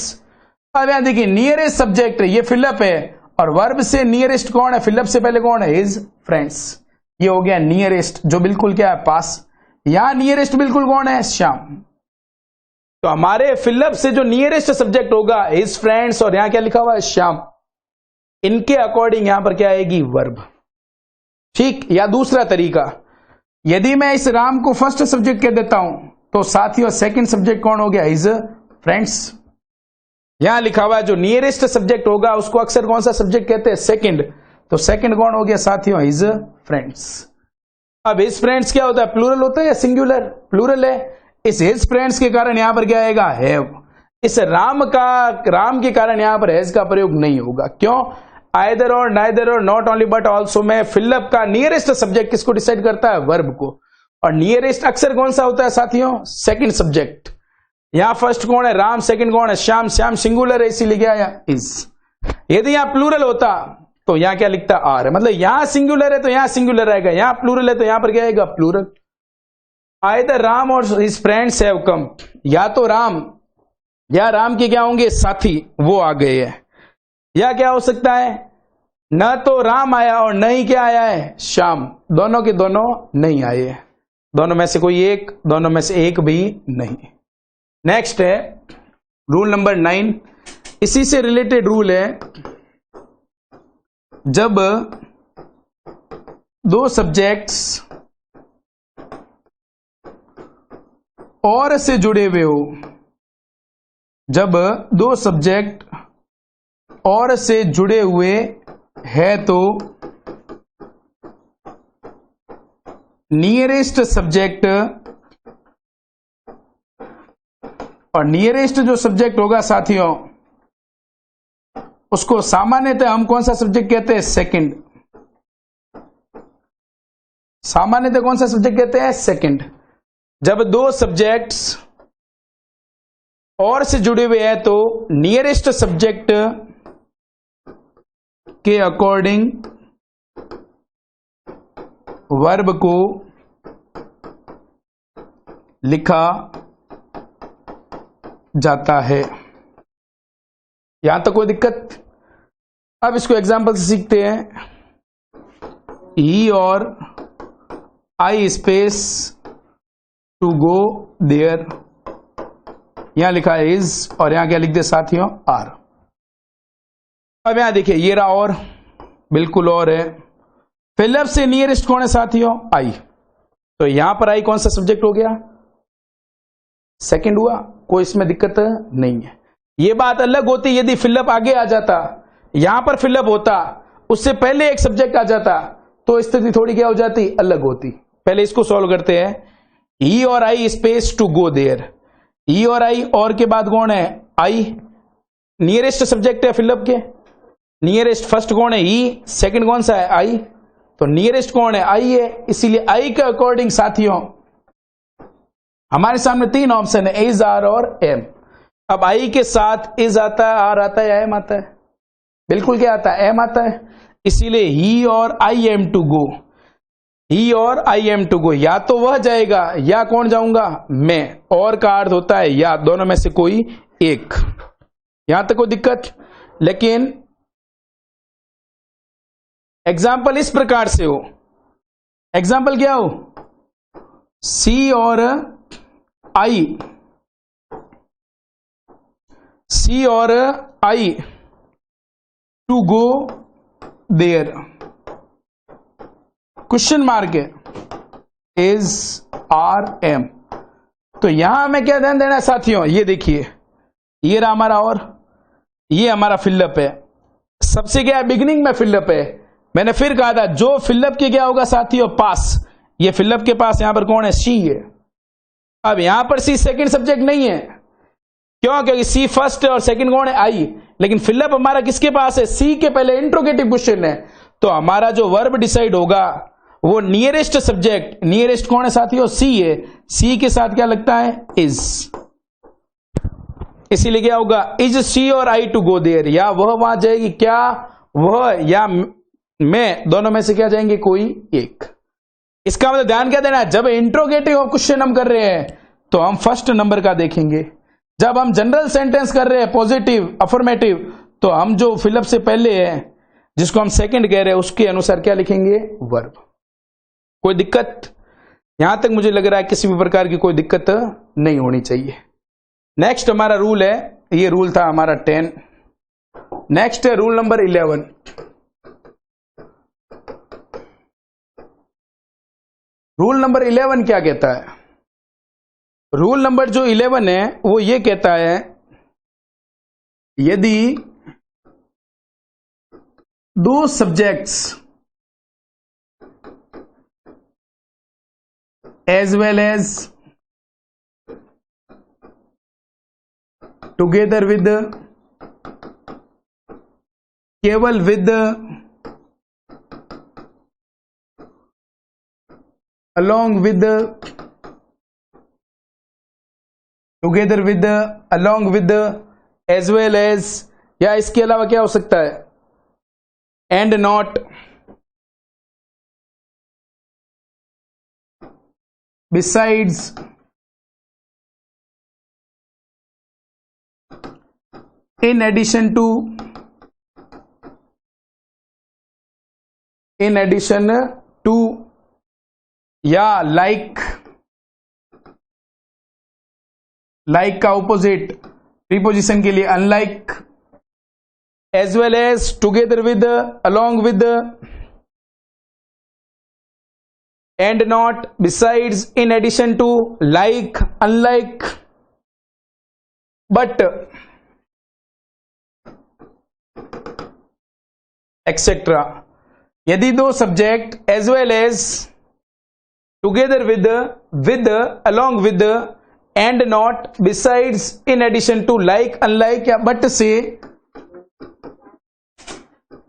अब यहां देखिए नियरेस्ट सब्जेक्ट ये फिलअप है, और वर्ब से नियरेस्ट कौन है, फिलअप से पहले कौन है हिज फ्रेंड्स। ये हो गया नियरेस्ट जो बिल्कुल क्या है पास। यहां नियरेस्ट बिल्कुल कौन है श्याम। तो हमारे फिलअप से जो नियरेस्ट सब्जेक्ट होगा हिज फ्रेंड्स, और यहां क्या लिखा हुआ है श्याम, इनके अकॉर्डिंग यहां पर क्या आएगी वर्ब। ठीक। या दूसरा तरीका, यदि मैं इस राम को फर्स्ट सब्जेक्ट कह देता हूं तो साथियों सेकंड सब्जेक्ट कौन हो गया हिज फ्रेंड्स। यहां लिखा हुआ है जो नियरेस्ट सब्जेक्ट होगा उसको अक्सर कौन सा सब्जेक्ट कहते हैं सेकंड, तो सेकंड कौन हो गया साथियों हिज फ्रेंड्स। अब हिज फ्रेंड्स क्या होता है प्लूरल होता है या सिंगुलर, प्लूरल है। इस हिज फ्रेंड्स के कारण यहां पर क्या आएगा हैव। इस राम के कारण यहां पर हैज का प्रयोग नहीं होगा। क्यों? आइदर और नाइदर और नॉट ओनली बट ऑल्सो में फिलअप का नियरेस्ट सब्जेक्ट किसको डिसाइड करता है वर्ब को, और नियरेस्ट अक्सर कौन सा होता है साथियों सेकंड सब्जेक्ट। यहां फर्स्ट कौन है राम, सेकंड कौन है श्याम, श्याम सिंगुलर है इसीलिए क्या आया इज। यदि यहां प्लूरल होता तो यहां क्या लिखता आर, मतलब यहां सिंगुलर है तो यहां सिंगुलर आएगा, यहां प्लूरल है तो यहां पर क्या आएगा प्लूरल। आइदर राम और हिज फ्रेंड्स हैव कम, या तो राम या राम के क्या होंगे साथी वो आ गए हैं, या क्या हो सकता है न तो राम आया और न ही क्या आया है श्याम, दोनों के दोनों नहीं आए, दोनों में से कोई एक, दोनों में से एक भी नहीं। नेक्स्ट है रूल नंबर 9, इसी से रिलेटेड रूल है, जब दो सब्जेक्ट्स और से जुड़े हुए हो, जब दो सब्जेक्ट और से जुड़े हुए है तो नियरेस्ट सब्जेक्ट, और नियरेस्ट जो सब्जेक्ट होगा साथियों उसको सामान्यतः हम कौन सा सब्जेक्ट कहते हैं सेकंड। सामान्यतः कौन सा सब्जेक्ट कहते हैं सेकंड। जब दो सब्जेक्ट्स और से जुड़े हुए हैं तो नियरेस्ट सब्जेक्ट के अकॉर्डिंग वर्ब को लिखा जाता है। यहां तक कोई दिक्कत? अब इसको एग्जांपल से सीखते हैं। ही और आई स्पेस टू गो देयर, यहां लिखा है इज, और यहां क्या लिख दे साथियों? आर। अब यहां देखिए ये रहा और, बिल्कुल और है। फिलिप से नियरेस्ट कौन है साथियों? आई। तो यहां पर आई कौन सा सब्जेक्ट हो गया? सेकंड हुआ, कोई इसमें दिक्कत नहीं है। ये बात अलग होती यदि फिलिप आगे आ जाता, यहां पर फिलिप होता, उससे पहले एक सब्जेक्ट आ जाता, तो स्थिति थोड़ी क्या हो जाती? अलग होती। पहले इसको सॉल्व करते हैं। ही और आई स्पेस टू गो देयर, ही और आई, और के बाद कौन है? आई। नियरेस्ट सब्जेक्ट है फिलिप के, नियरेस्ट फर्स्ट कौन है? ही, सेकंड कौन सा है? आई। तो नियरेस्ट कौन है? आई है, इसीलिए आई के अकॉर्डिंग साथियों हमारे सामने तीन ऑप्शन है, इज, आर और एम। अब आई के साथ इज आता है, आर आता है या एम आता है? बिल्कुल क्या आता है? एम आता है। इसीलिए ही और आई एम टू गो, ही और आई एम टू गो, या तो वह जाएगा या कौन जाऊंगा? मैं। और का अर्थ होता है या, दोनों में से कोई एक। यहां तक कोई दिक्कत? लेकिन एग्जाम्पल इस प्रकार से हो, एग्जाम्पल क्या हो? सी और आई, सी और I to go there, question mark है, इज, आर, एम। तो यहां हमें क्या ध्यान देना है साथियों? ये देखिए, ये रहा हमारा और, ये हमारा फिलिप है। सबसे क्या है? बिगिनिंग में फिलिप है। मैंने फिर कहा था जो फिलिप के क्या होगा साथियों? पास। ये फिलिप के पास यहां पर कौन है? सी है। अब यहां पर सी सेकंड सब्जेक्ट नहीं है, क्यों? क्योंकि सी फर्स्ट है और सेकंड कौन है? आई। लेकिन फिलिप हमारा किसके पास है? सी के पहले इंट्रोगेटिव क्वेश्चन है। तो हमारा जो वर्ब डिसाइड होगा वो नियरेस्ट सब्जेक्ट, नियरेस्ट कौन है साथियों? सी है। सी के साथ क्या लगता है? इज। इसीलिए क्या होगा? इज सी और आई टू गो देयर, या वह वहां जाएगी, क्या वह या मैं, दोनों में से क्या जाएंगे? कोई एक। इसका मतलब ध्यान क्या देना है? जब इंट्रोगेटिव क्वेश्चन हम कर रहे हैं तो हम फर्स्ट नंबर का देखेंगे। जब हम जनरल सेंटेंस कर रहे हैं पॉजिटिव अफर्मेटिव, तो हम जो फिलिप से पहले है जिसको हम सेकंड कह रहे हैं उसके अनुसार क्या लिखेंगे? वर्ब। कोई दिक्कत? यहां तक मुझे लग रहा है किसी भी प्रकार की कोई दिक्कत नहीं होनी चाहिए। नेक्स्ट हमारा रूल है, ये रूल था हमारा 10। नेक्स्ट है रूल नंबर 11। रूल नंबर 11 क्या कहता है? रूल नंबर जो 11 है वो ये कहता है, यदि दो subjects as well as together with, केवल with, along with, together with, along with, as well as, या इसके अलावा क्या हो सकता है? and not, besides, in addition to, in addition to, या लाइक, लाइक का ऑपोजिट प्रीपोजिशन के लिए unlike, as well as, together with, along with, and not, besides, in addition to, like, unlike, but, etcetera. यदि दो subject as well as, together with, along with, and not, besides, in addition to, like, unlike या but से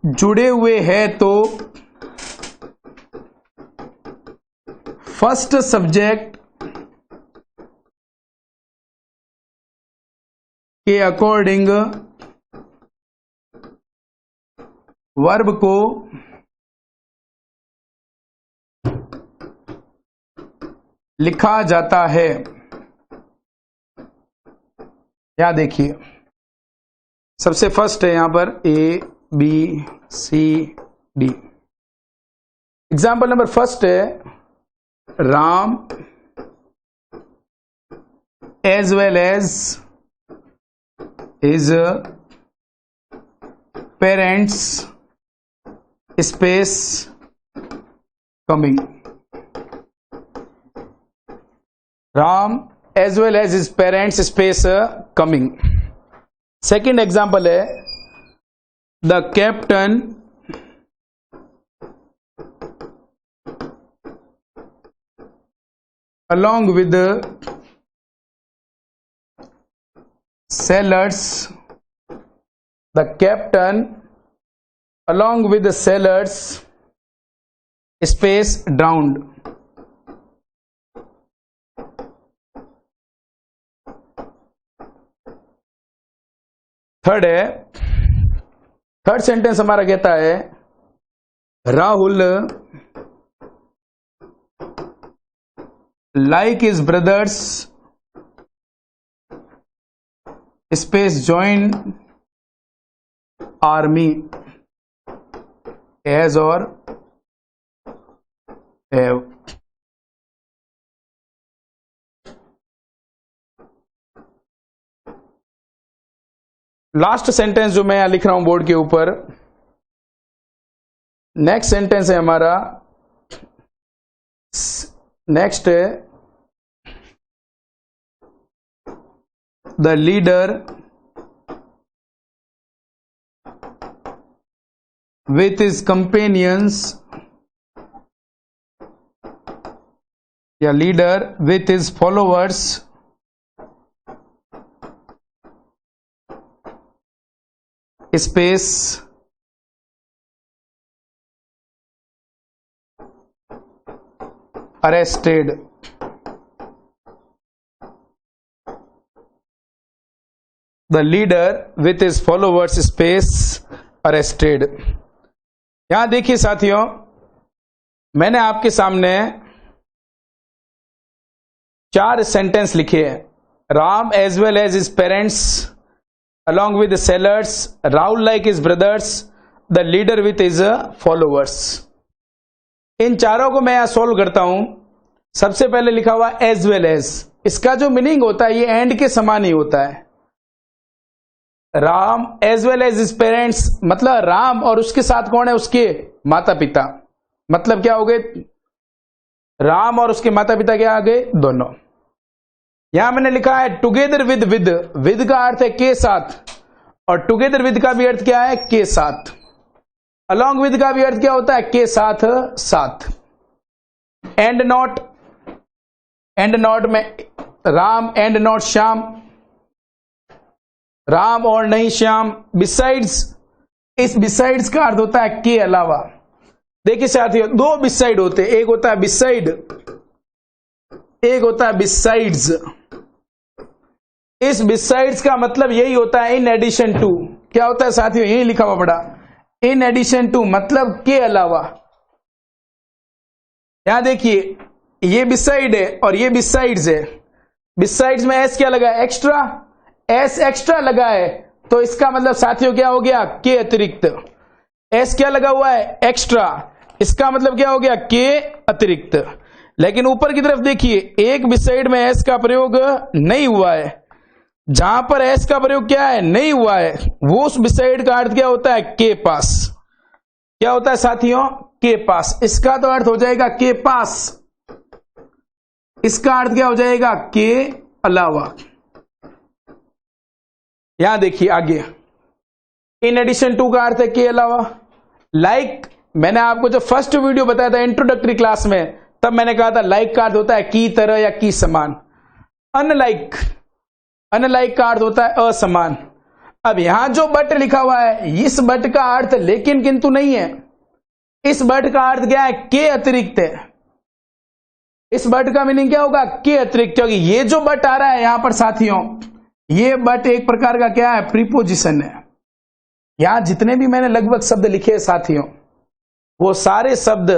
जुड़े हुए हैं तो first subject के according verb को लिखा जाता है। यहां देखिए, सबसे फर्स्ट है यहां पर A B C D. Example number first है Ram as well as his parents space coming. Ram as well as his parents space coming. Second example है the captain along with the sailors, the captain along with the sailors space drowned। Third है, third sentence हमारा कहता है Rahul like his brothers space join army as or have। Last sentence जो मैं यहां लिख रहा हूं बोर्ड के ऊपर, नेक्स्ट सेंटेंस है हमारा, नेक्स्ट है the leader with his companions, या leader with his followers space arrested। The leader with his followers space arrested। यहां देखिए साथियों, मैंने आपके सामने 4 सेंटेंस लिखे हैं। Ram as well as his parents along with the sailors, Rahul like his brothers, the leader with his followers। इन चारों को मैं यहां सोल्व करता हूं। सबसे पहले लिखा हुआ एज वेल एज, इसका जो मीनिंग होता है ये एंड के समान ही होता है। Ram as well as his parents, मतलब राम और उसके साथ कौन है, उसके माता पिता। मतलब क्या हो गए, राम और उसके माता पिता क्या आ गए, दोनों। यहां मैंने लिखा है टुगेदर विद, विद का अर्थ है के साथ, और टुगेदर विद का भी अर्थ क्या है, के साथ। अलॉन्ग विद का भी अर्थ क्या होता है, के साथ साथ। एंड नॉट, एंड नॉट में राम एंड नॉट श्याम, राम और नहीं श्याम। बिसाइड्स, इस बिसाइड्स का अर्थ होता है के अलावा। देखिए साथियों, 2 बिसाइड होते हैं, एक होता है बिसाइड, एक होता है बिसाइड्स। इस बिसाइड्स का मतलब यही होता है इन एडिशन टू। क्या होता है साथियों, यही लिखा हुआ पड़ा, इन एडिशन टू, मतलब के अलावा। यहां देखिए, ये बिसाइड है और ये बिसाइड्स है। बिसाइड्स में एस क्या लगा है, एक्स्ट्रा, एस एक्स्ट्रा लगा है, तो इसका मतलब साथियों क्या हो गया, के अतिरिक्त। एस क्या लगा हुआ है, एक्स्ट्रा, इसका मतलब क्या हो गया, के अतिरिक्त। लेकिन ऊपर की तरफ देखिए, एक बिसाइड में एस का प्रयोग नहीं हुआ है। जहां पर एस का प्रयोग क्या है, नहीं हुआ है, वो उस बिसाइड का अर्थ क्या होता है, के पास। क्या होता है साथियों, के पास। इसका तो अर्थ हो जाएगा के पास, इसका अर्थ क्या हो जाएगा, के अलावा। यहां देखिए आगे, इन एडिशन टू का अर्थ है के अलावा। लाइक, मैंने आपको जो फर्स्ट वीडियो बताया था इंट्रोडक्टरी क्लास में, तब मैंने कहा था लाइक का अर्थ होता है की तरह या की समान। अनलाइक, अनलाइक का अर्थ होता है असमान। अब यहां जो बट लिखा हुआ है, इस बट का अर्थ लेकिन किंतु नहीं है। इस बट का अर्थ क्या है, के अतिरिक्त है। इस बट का मीनिंग क्या होगा, के अतिरिक्त। क्योंकि ये जो बट आ रहा है यहां पर साथियों, ये बट एक प्रकार का क्या है, प्रीपोजिशन है। यहां जितने भी मैंने लगभग शब्द लिखे हैं साथियों, वो सारे शब्द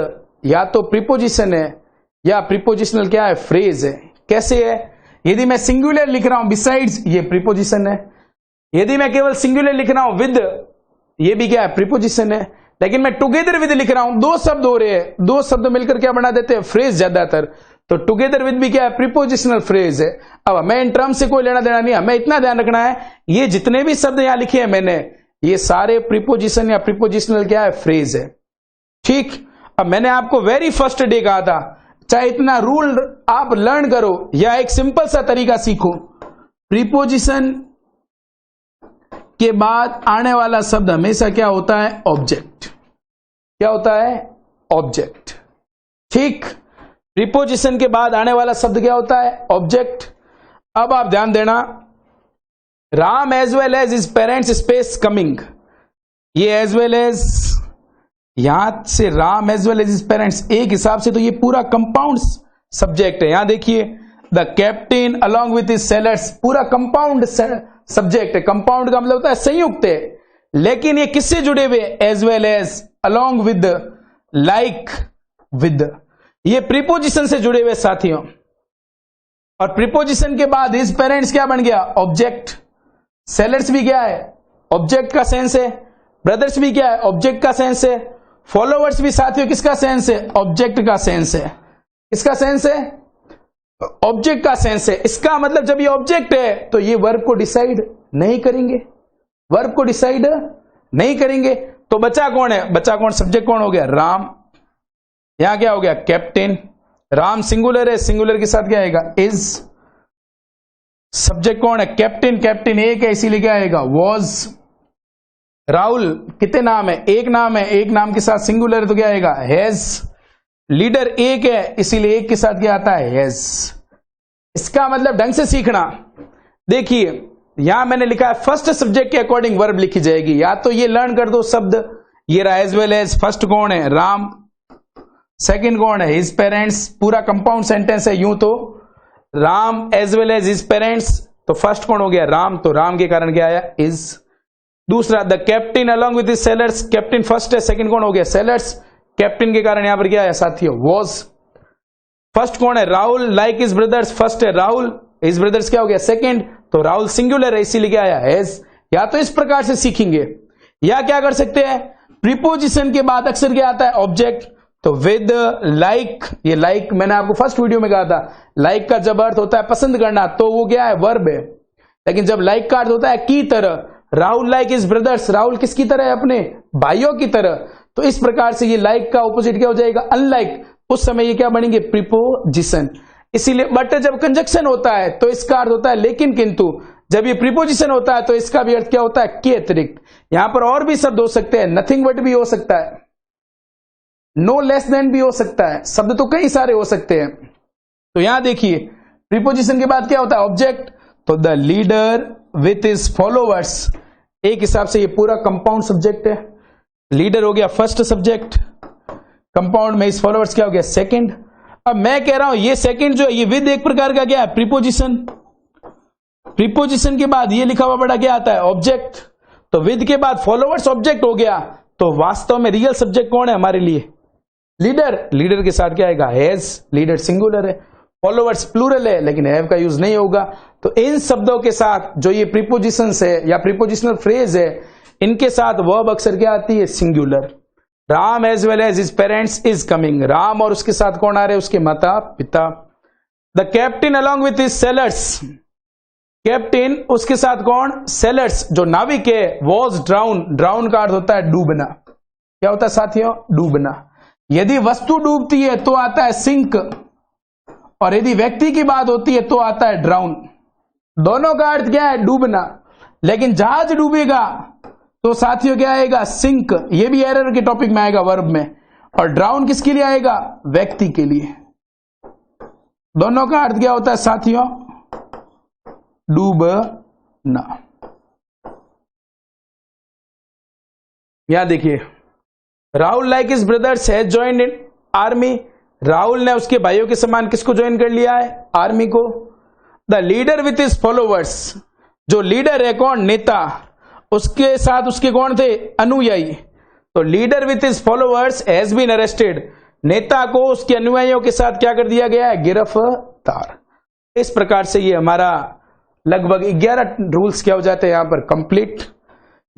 या तो प्रीपोजिशन है या प्रीपोजिशनल क्या है, फ्रेज है। कैसे है? यदि मैं सिंगुलर लिख रहा हूं बिसाइड्स, ये प्रीपोजिशन है। यदि मैं केवल सिंगुलर लिख रहा हूं विद, ये भी क्या है, प्रीपोजिशन है। लेकिन मैं टुगेदर विद लिख रहा हूं, दो शब्द हो रहे हैं, दो शब्द मिलकर क्या बना देते हैं, फ्रेज ज्यादातर। तो टुगेदर विद भी क्या है, प्रीपोजिशनल फ्रेज है। अब मैं इन टर्म से कोई लेना देना नहीं है, हमें इतना ध्यान रखना है ये जितने भी शब्द यहां लिखे हैं मैंने, ये सारे प्रीपोजिशन या प्रीपोजिशनल क्या है, फ्रेज है। ठीक। अब मैंने आपको वेरी फर्स्ट डे कहा था, चाहे इतना रूल आप लर्न करो या एक सिंपल सा तरीका सीखो, प्रीपोजिशन के बाद आने वाला शब्द हमेशा क्या होता है, ऑब्जेक्ट। क्या होता है, ऑब्जेक्ट। ठीक। प्रीपोजिशन के बाद आने वाला शब्द क्या होता है, ऑब्जेक्ट। अब आप ध्यान देना, Ram as well as his parents space coming, ये एज वेल एज, यहां से Ram as well as his parents, एक हिसाब से तो ये पूरा कंपाउंड सब्जेक्ट है। यहां देखिए, the captain along with his sellers, पूरा कंपाउंड सब्जेक्ट है। कंपाउंड का मतलब होता है संयुक्त है, लेकिन ये किससे जुड़े हुए, as well as, along with, like with, ये प्रीपोजिशन से जुड़े हुए साथियों। और प्रीपोजिशन के बाद हिज पेरेंट्स क्या बन गया, ऑब्जेक्ट। सेलर्स भी क्या है, ऑब्जेक्ट का सेंस है। ब्रदर्स भी क्या है, ऑब्जेक्ट का सेंस है। फॉलोवर्स भी साथियों किसका सेंस है, ऑब्जेक्ट का सेंस है। किसका सेंस है, ऑब्जेक्ट का सेंस है। इसका मतलब जब ये ऑब्जेक्ट है तो ये वर्ब को डिसाइड नहीं करेंगे, वर्ब को डिसाइड नहीं करेंगे। तो बचा कौन है, बचा कौन, सब्जेक्ट कौन हो गया, राम। यहां क्या हो गया, कैप्टन। राम सिंगुलर है, सिंगुलर के साथ क्या आएगा, इज। सब्जेक्ट कौन है, कैप्टन। कैप्टन एक है इसीलिए क्या आएगा, वॉज। राहुल कितने नाम है, एक नाम है, एक नाम के साथ सिंगुलर है तो क्या आएगा, हैज। लीडर एक है इसीलिए एक के साथ क्या आता है, हैज। इसका मतलब ढंग से सीखना। देखिए यहां मैंने लिखा है फर्स्ट सब्जेक्ट के अकॉर्डिंग वर्ब लिखी जाएगी, या तो ये लर्न कर दो शब्द, ये रहा एज वेल एज, फर्स्ट कौन है, राम। सेकंड कौन है, हिज पेरेंट्स, पूरा कंपाउंड सेंटेंस है यूं तो, Ram as well as his parents, तो फर्स्ट कौन हो गया, राम, तो राम के कारण क्या आया, इज। दूसरा the captain along with his sellers, captain first है, सेकंड कौन हो गया, सेलर्स, कैप्टन के कारण यहां पर क्या आया साथियों, वॉज। फर्स्ट कौन है, Rahul like his brothers, first है राहुल, हिज ब्रदर्स क्या हो गया, सेकंड, तो राहुल सिंगुलर है इसीलिए क्या आया, हैज। या तो इस प्रकार से सीखेंगे, या क्या कर सकते हैं, प्रीपोजिशन के बाद अक्सर क्या आता है, ऑब्जेक्ट। तो विद, लाइक, ये लाइक मैंने आपको फर्स्ट वीडियो में कहा था, लाइक का जब अर्थ होता है पसंद करना तो वो क्या है, वर्ब है। लेकिन जब लाइक का अर्थ होता है की तरह, Rahul like his brothers, Rahul किसकी तरह है, अपने भाइयों की तरह, तो इस प्रकार से ये लाइक का ऑपोजिट क्या हो जाएगा, अनलाइक। उस समय ये क्या बनेंगे, प्रीपोजिशन। इसीलिए बट जब कंजक्शन होता है तो इसका अर्थ होता है लेकिन किंतु, जब ये प्रीपोजिशन होता है तो इसका भी अर्थ क्या होता है, के अतिरिक्त। यहां पर और भी शब्द हो सकते हैं, नथिंग बट भी हो सकता है, नो लेस देन भी हो सकता है, शब्द तो कई सारे हो सकते हैं। तो यहां देखिए प्रीपोजिशन के बाद क्या होता है, ऑब्जेक्ट। तो the leader with his followers, एक हिसाब से ये पूरा कंपाउंड सब्जेक्ट है। लीडर हो गया फर्स्ट सब्जेक्ट, कंपाउंड में इस फॉलोवर्स क्या हो गया, सेकंड। अब मैं कह रहा हूं ये सेकंड जो है ये विद एक प्रकार का क्या है, प्रीपोजिशन। प्रीपोजिशन के बाद ये लिखा हुआ बड़ा क्या आता है, ऑब्जेक्ट। तो विद के बाद फॉलोवर्स ऑब्जेक्ट हो गया, तो वास्तव में रियल सब्जेक्ट कौन है हमारे लिए, लीडर। लीडर के साथ क्या आएगा, हैज, लीडर सिंगुलर है, फॉलोवर्स प्लूरल है लेकिन हैव का यूज नहीं होगा। तो इन शब्दों के साथ जो ये प्रीपोजिशंस है या प्रीपोजिशनल फ्रेज है, इनके साथ वर्ब अक्सर क्या आती है, singular. Ram as well as his parents is coming, राम और उसके साथ कौन आ रहे हैं, उसके माता पिता। The captain along with his sellers, captain उसके साथ कौन, सेलर्स जो नाविक है, वॉज ड्राउन, ड्राउन का अर्थ होता है डूबना। क्या होता है साथियों, डूबना। यदि वस्तु डूबती है तो आता है सिंक, और यदि व्यक्ति की बात होती है तो आता है ड्राउन। दोनों का अर्थ क्या है, डूबना। लेकिन जहाज डूबेगा तो साथियों क्या आएगा, सिंक। ये भी एरर के टॉपिक में आएगा वर्ब में। और ड्राउन किसके लिए आएगा, व्यक्ति के लिए। दोनों का अर्थ क्या होता है साथियों, डूबना। यहां देखिए, Rahul like his brothers has joined in army, Rahul ने उसके भाइयों के समान किसको ज्वाइन कर लिया है, आर्मी को। The leader with his followers, जो लीडर है कौन, नेता, उसके साथ उसके कौन थे, अनुयायी। तो leader with his followers has been arrested, नेता को उसके अनुयायियों के साथ क्या कर दिया गया है, गिरफ्तार। इस प्रकार से ये हमारा लगभग 11 रूल्स क्या हो जाते हैं यहां पर कंप्लीट।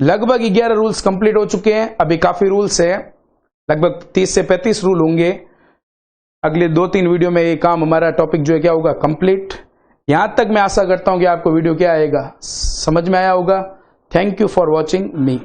लगभग 11 रूल्स कंप्लीट हो चुके हैं, अभी काफी रूल्स है, लगभग 30 से 35 रूल होंगे। अगले 2-3 वीडियो में ये काम हमारा टॉपिक जो है क्या होगा, कंप्लीट। यहां तक मैं आशा करता हूं कि आपको वीडियो क्या आएगा, समझ में आया होगा। Thank you for watching me.